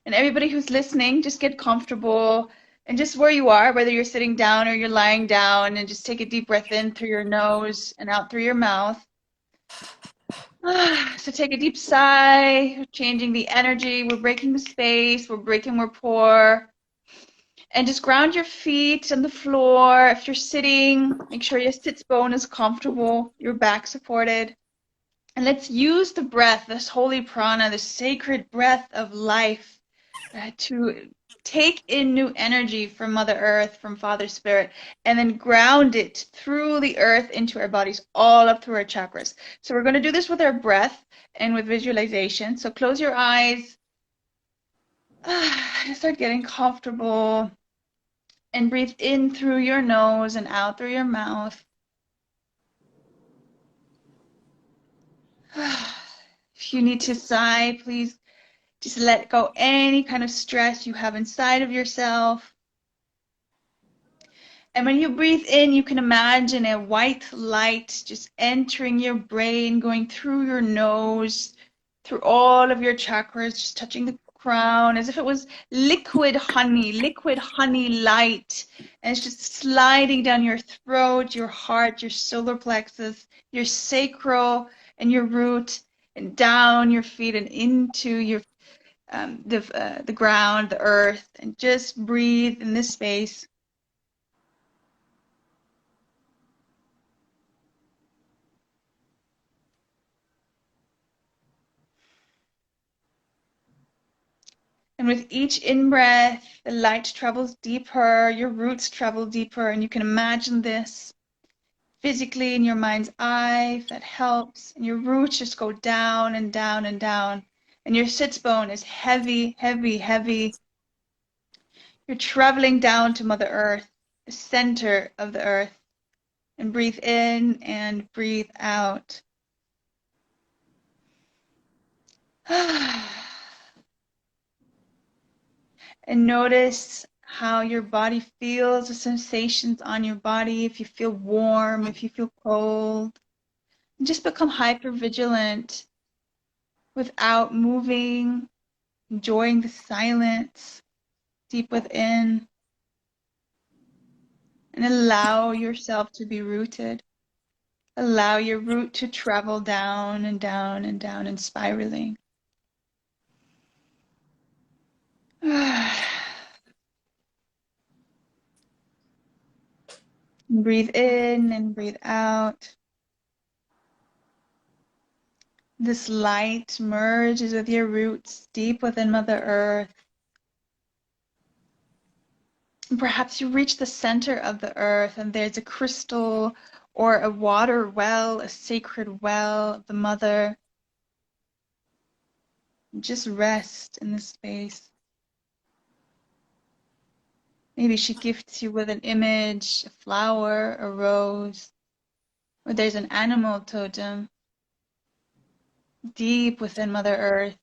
And everybody who's listening, just get comfortable and just where you are, whether you're sitting down or you're lying down, and just take a deep breath in through your nose and out through your mouth. So take a deep sigh, changing the energy. We're breaking the space. We're breaking rapport. And just ground your feet on the floor. If you're sitting, make sure your sits bone is comfortable, your back supported. And let's use the breath, this holy prana, the sacred breath of life, to take in new energy from Mother Earth, from Father Spirit, and then ground it through the earth into our bodies, all up through our chakras. So we're going to do this with our breath and with visualization. So close your eyes. Start getting comfortable. And breathe in through your nose and out through your mouth. If you need to sigh, please just let go any kind of stress you have inside of yourself. And when you breathe in, you can imagine a white light just entering your brain, going through your nose, through all of your chakras, just touching the crown, as if it was liquid honey light. And it's just sliding down your throat, your heart, your solar plexus, your sacral, and your root, and down your feet and into your the ground, the earth, and just breathe in this space. And with each in-breath, the light travels deeper, your roots travel deeper, and you can imagine this physically in your mind's eye, if that helps. And your roots just go down and down and down. And your sits bone is heavy, heavy, heavy. You're traveling down to Mother Earth, the center of the earth. And breathe in and breathe out. And notice how your body feels, the sensations on your body, if you feel warm, if you feel cold. And just become hyper vigilant without moving, enjoying the silence deep within. And allow yourself to be rooted. Allow your root to travel down and down and down and spiraling. Breathe in and breathe out. This light merges with your roots deep within Mother Earth. And perhaps you reach the center of the earth and there's a crystal or a water well, a sacred well of the Mother. Just rest in this space. Maybe she gifts you with an image, a flower, a rose, or there's an animal totem deep within Mother Earth.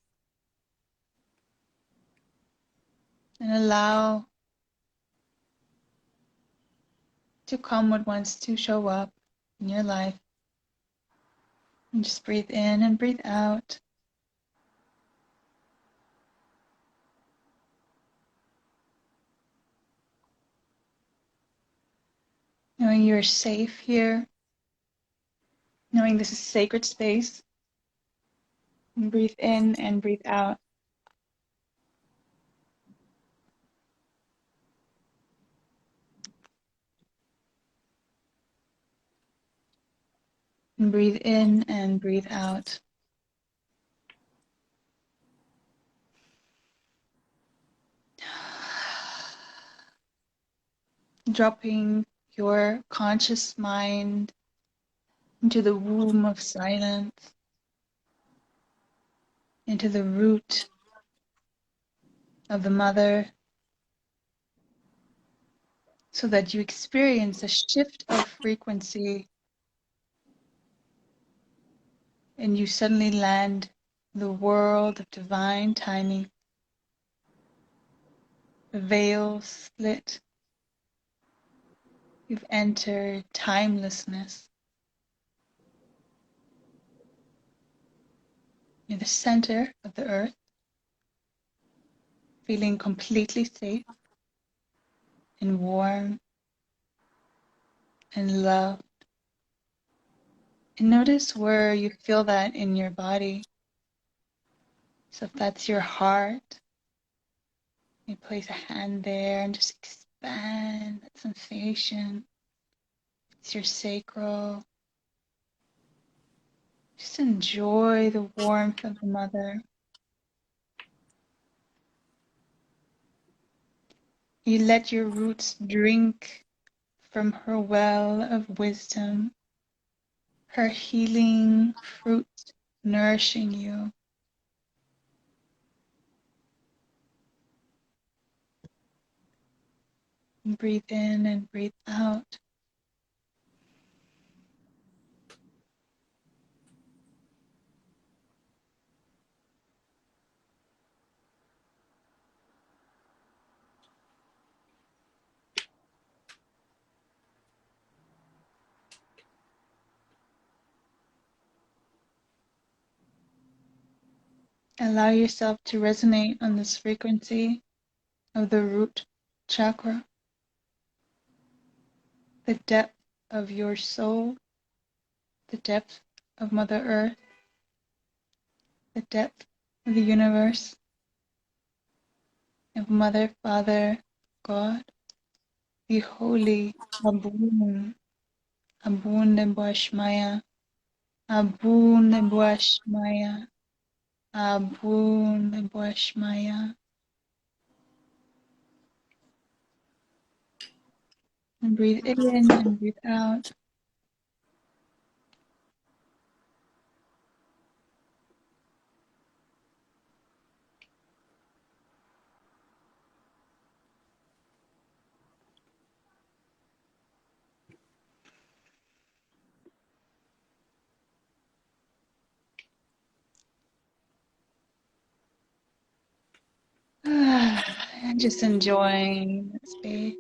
And allow to come what wants to show up in your life. And just breathe in and breathe out. Knowing you're safe here. Knowing this is sacred space. And breathe in and breathe out. And breathe in and breathe out. dropping your conscious mind into the womb of silence, into the root of the mother, so that you experience a shift of frequency and you suddenly land in the world of divine timing. The veil split. You've entered timelessness. You're the center of the earth, feeling completely safe and warm and loved. And notice where you feel that in your body. So if that's your heart, you place a hand there and just expand that sensation. It's your sacral. Just enjoy the warmth of the mother. You let your roots drink from her well of wisdom, her healing fruit nourishing you. And breathe in and breathe out. Allow yourself to resonate on this frequency of the root chakra, the depth of your soul, the depth of Mother Earth, the depth of the universe, of Mother, Father, God, the Holy Abun, Abun Nebuashmaya, Abun Nebuashmaya, Abun Nebuashmaya. And breathe in and breathe out. And just enjoying that space.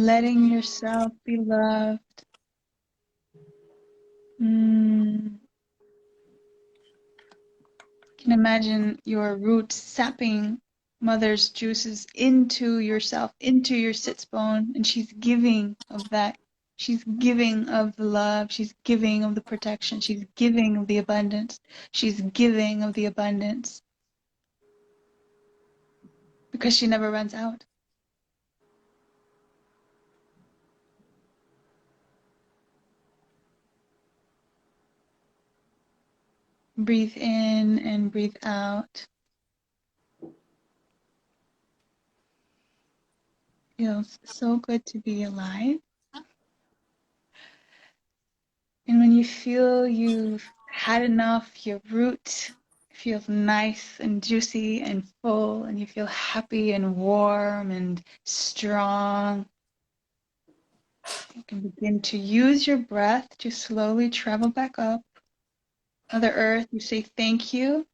Letting yourself be loved. You can imagine your root sapping mother's juices into yourself, into your sits bone, and she's giving of that. She's giving of the love. She's giving of the protection. She's giving of the abundance. She's giving of the abundance because she never runs out. Breathe in and breathe out. Feels so good to be alive. And when you feel you've had enough, your root feels nice and juicy and full, and you feel happy and warm and strong, you can begin to use your breath to slowly travel back up. Mother Earth, you say thank you,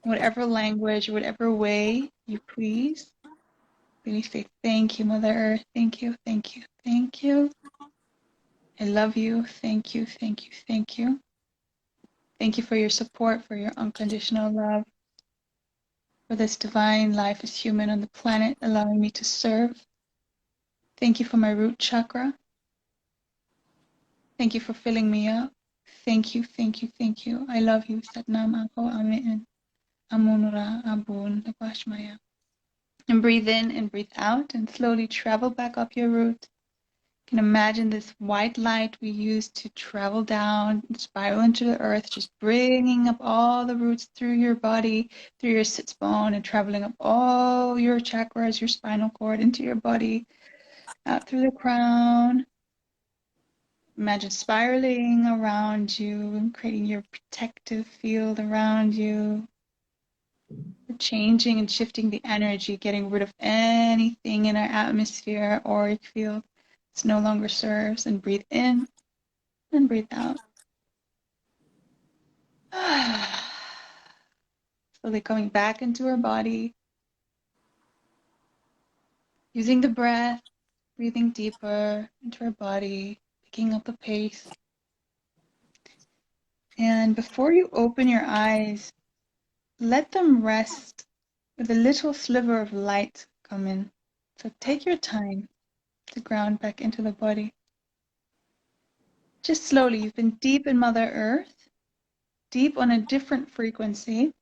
whatever language, whatever way you please. Then you say thank you, Mother Earth, thank you, thank you, thank you. I love you, thank you, thank you, thank you. Thank you for your support, for your unconditional love, for this divine life as human on the planet, allowing me to serve. Thank you for my root chakra. Thank you for filling me up. Thank you, thank you, thank you. I love you. Satnam Ako Amen. Amunura Abun Nabashmaya. And breathe in and breathe out and slowly travel back up your root. You can imagine this white light we use to travel down, spiral into the earth, just bringing up all the roots through your body, through your sits bone, and traveling up all your chakras, your spinal cord, into your body, out through the crown. Imagine spiraling around you and creating your protective field around you. Changing and shifting the energy, getting rid of anything in our atmosphere, auric field that no longer serves, and breathe in and breathe out. Slowly coming back into our body, using the breath, breathing deeper into our body, picking up the pace. And before you open your eyes, let them rest with a little sliver of light come in. So take your time to ground back into the body. Just slowly, you've been deep in Mother Earth, deep on a different frequency,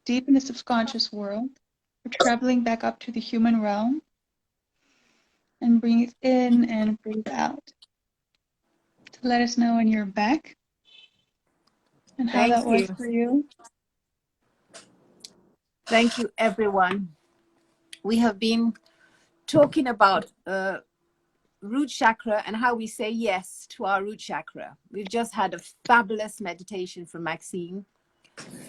deep in the subconscious world. We're traveling back up to the human realm. And breathe in and breathe out. To let us know when you're back and how that Thank was you. for you. Thank you, everyone. We have been talking about root chakra and how we say yes to our root chakra. We've just had a fabulous meditation from Maxime.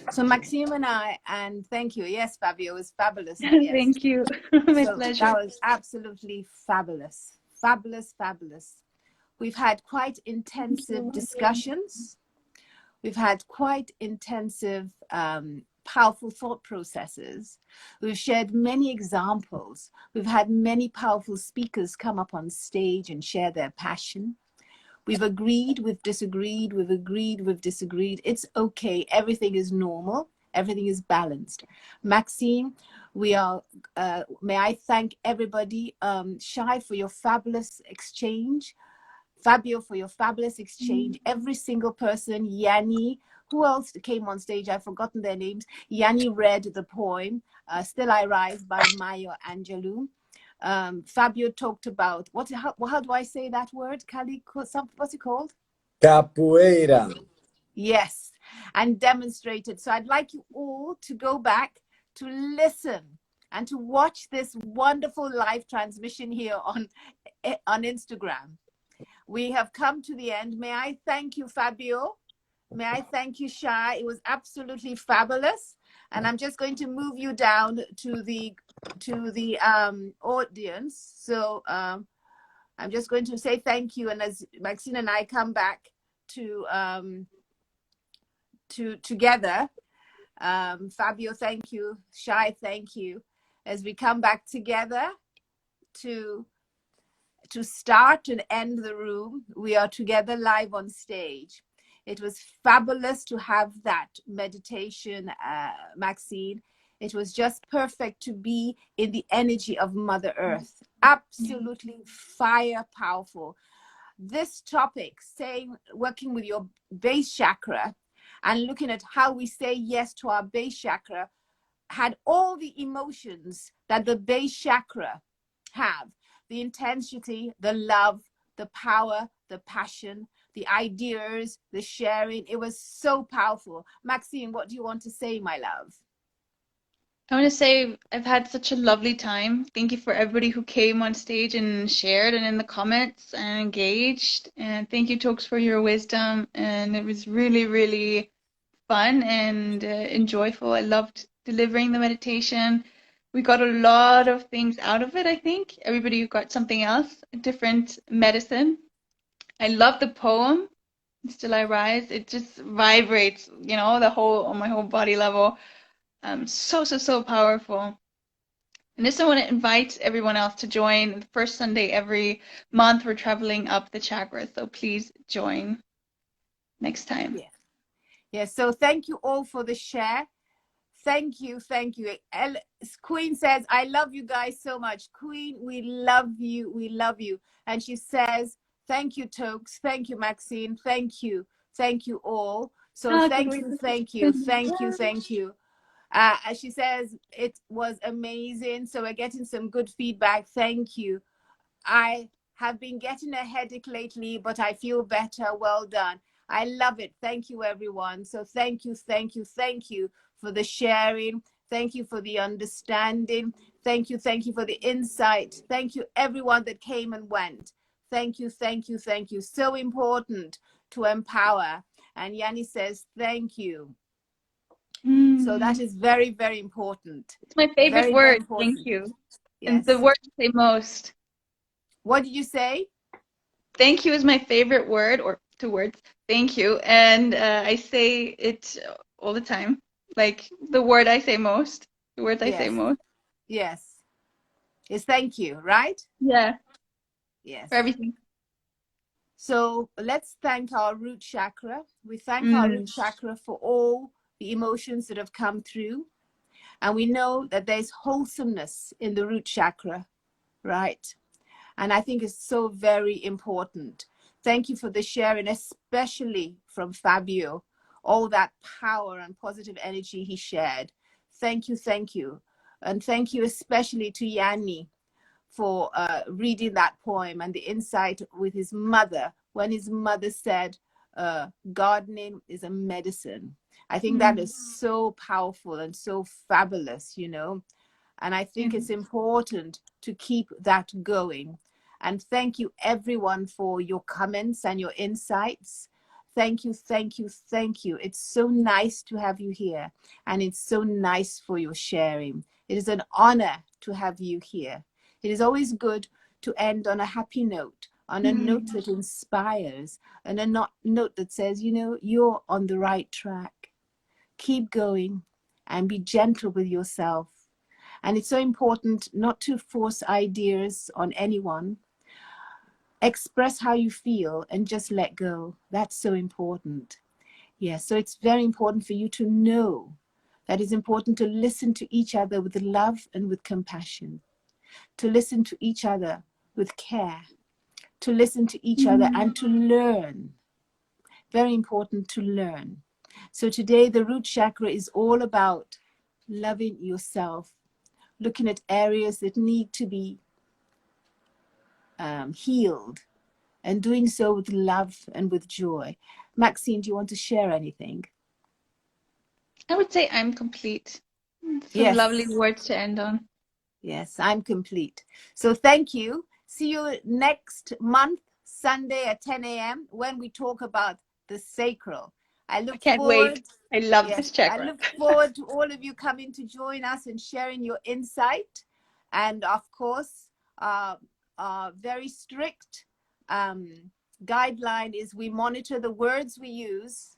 So Maxime and I, and thank you. Yes, Fabio, it was fabulous. Yes. Thank you. My So pleasure. that was absolutely fabulous. Fabulous, fabulous. We've had quite intensive discussions. We've had quite intensive, powerful thought processes. We've shared many examples. We've had many powerful speakers come up on stage and share their passion. We've agreed, we've disagreed, we've agreed, we've disagreed. It's okay. Everything is normal. Everything is balanced. Maxime, we are, may I thank everybody, Shai, for your fabulous exchange. Fabio, for your fabulous exchange. Every single person, Yanni, who else came on stage? I've forgotten their names. Yanni read the poem, Still I Rise by Maya Angelou. Fabio talked about, how do I say that word? Kali, what's it called? Capoeira. Yes, and demonstrated. So I'd like you all to go back to listen and to watch this wonderful live transmission here on Instagram. We have come to the end. May I thank you, Fabio? May I thank you, Shai? It was absolutely fabulous. And I'm just going to move you down to the audience. So I'm just going to say thank you. And as Maxine and I come back to together, Fabio, thank you. Shai, thank you. As we come back together to start and end the room, we are together live on stage. It was fabulous to have that meditation, Maxine. It was just perfect to be in the energy of Mother Earth. Absolutely fire powerful. This topic, working with your base chakra and looking at how we say yes to our base chakra, had all the emotions that the base chakra have. The intensity, the love, the power, the passion, the ideas, the sharing. It was so powerful. Maxine, what do you want to say, my love? I want to say I've had such a lovely time. Thank you for everybody who came on stage and shared and in the comments and engaged. And thank you, Toks, for your wisdom. And it was really, really fun and enjoyable. I loved delivering the meditation. We got a lot of things out of it, I think. Everybody got something else, a different medicine. I love the poem, Still I Rise. It just vibrates, on my whole body level. So powerful. And this I want to invite everyone else to join. The first Sunday every month, we're traveling up the chakras. So please join next time. Yeah. So thank you all for the share. Thank you. Queen says, I love you guys so much. Queen, we love you. We love you. And she says, thank you, Toks. Thank you, Maxine. Thank you. Thank you all. So thank you. As she says, it was amazing. So we're getting some good feedback. Thank you. I have been getting a headache lately, but I feel better. Well done. I love it. Thank you, everyone. So thank you for the sharing. Thank you for the understanding. Thank you for the insight. Thank you, everyone that came and went. Thank you. So important to empower. And Yanni says, thank you. So that is very, very important. It's my favorite Very, word. very important. Thank you. Yes. And the word I say most. What did you say? Thank you is my favorite word, or 2 words. Thank you. And I say it all the time. Like the word I say most. The word I say most. Yes. Is thank you, right? Yeah. Yes. For everything. So let's thank our root chakra. We thank our root chakra for all the emotions that have come through. And we know that there's wholesomeness in the root chakra, right? And I think it's so very important. Thank you for the sharing, especially from Fabio, all that power and positive energy he shared. Thank you. And thank you especially to Yanni for reading that poem and the insight with his mother, when his mother said, gardening is a medicine. I think that is so powerful and so fabulous, you know. And I think it's important to keep that going. And thank you, everyone, for your comments and your insights. Thank you. It's so nice to have you here. And it's so nice for your sharing. It is an honor to have you here. It is always good to end on a happy note, on a note that inspires, and a note that says, you know, you're on the right track. Keep going and be gentle with yourself. And it's so important not to force ideas on anyone. Express how you feel and just let go. That's so important. Yes, so it's very important for you to know that it's important to listen to each other with love and with compassion, to listen to each other with care, to listen to each other and to learn. Very important to learn. So today the root chakra is all about loving yourself, looking at areas that need to be healed, and doing so with love and with joy. Maxine, do you want to share anything? I would say I'm complete. Some Yes. lovely words to end on. Yes, I'm complete. So thank you. See you next month, Sunday at 10 a.m. when we talk about the sacral. I Can't wait. I love this I chakra. look forward to all of you coming to join us and sharing your insight. And of course, very strict guideline is we monitor the words we use.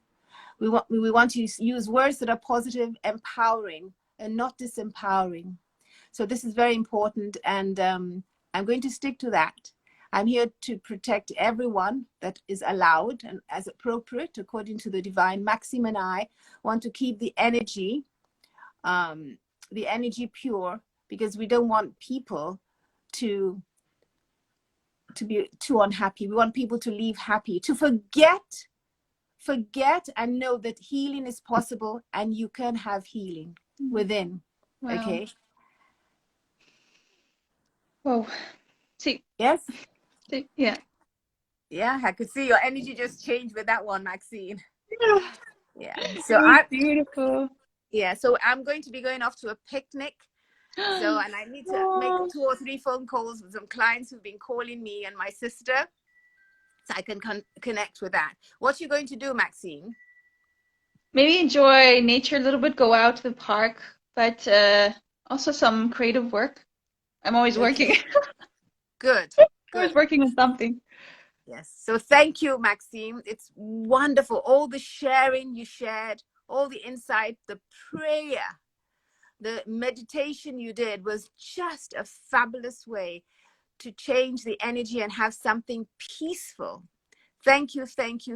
We want to use words that are positive, empowering, and not disempowering. So this is very important, and I'm going to stick to that. I'm here to protect everyone that is allowed and as appropriate according to the divine. Maxim and I want to keep the energy pure, because we don't want people to be too unhappy. We want people to leave happy, to forget and know that healing is possible, and you can have healing within. Wow. Okay. Whoa. See. Yes. See. Yeah. Yeah, I could see your energy just change with that one, Maxine. Yeah. So beautiful. Yeah. So I'm going to be going off to a picnic. So, and I need to make 2 or 3 phone calls with some clients who've been calling me and my sister, so I can connect with that. What you going to do, Maxine? Maybe enjoy nature a little bit, go out to the park, but also some creative work. I'm always working. Good. Always working on something. Yes. So thank you, Maxine. It's wonderful. All the sharing you shared, all the insight, the prayer, the meditation you did was just a fabulous way to change the energy and have something peaceful. Thank you. Thank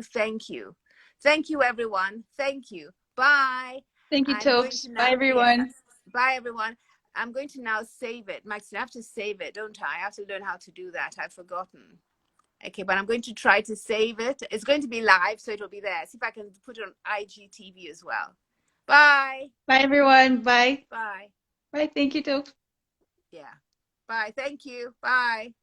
you, everyone. Thank you. Bye. Thank you, Toks. Bye, everyone. Bye, everyone. I'm going to now save it. Maxine, I have to save it, don't I? I have to learn how to do that. I've forgotten. Okay, but I'm going to try to save it. It's going to be live, so it'll be there. See if I can put it on IGTV as well. Bye. Bye, everyone. Bye. Bye. Bye. Thank you, Toks. Yeah. Bye. Thank you. Bye.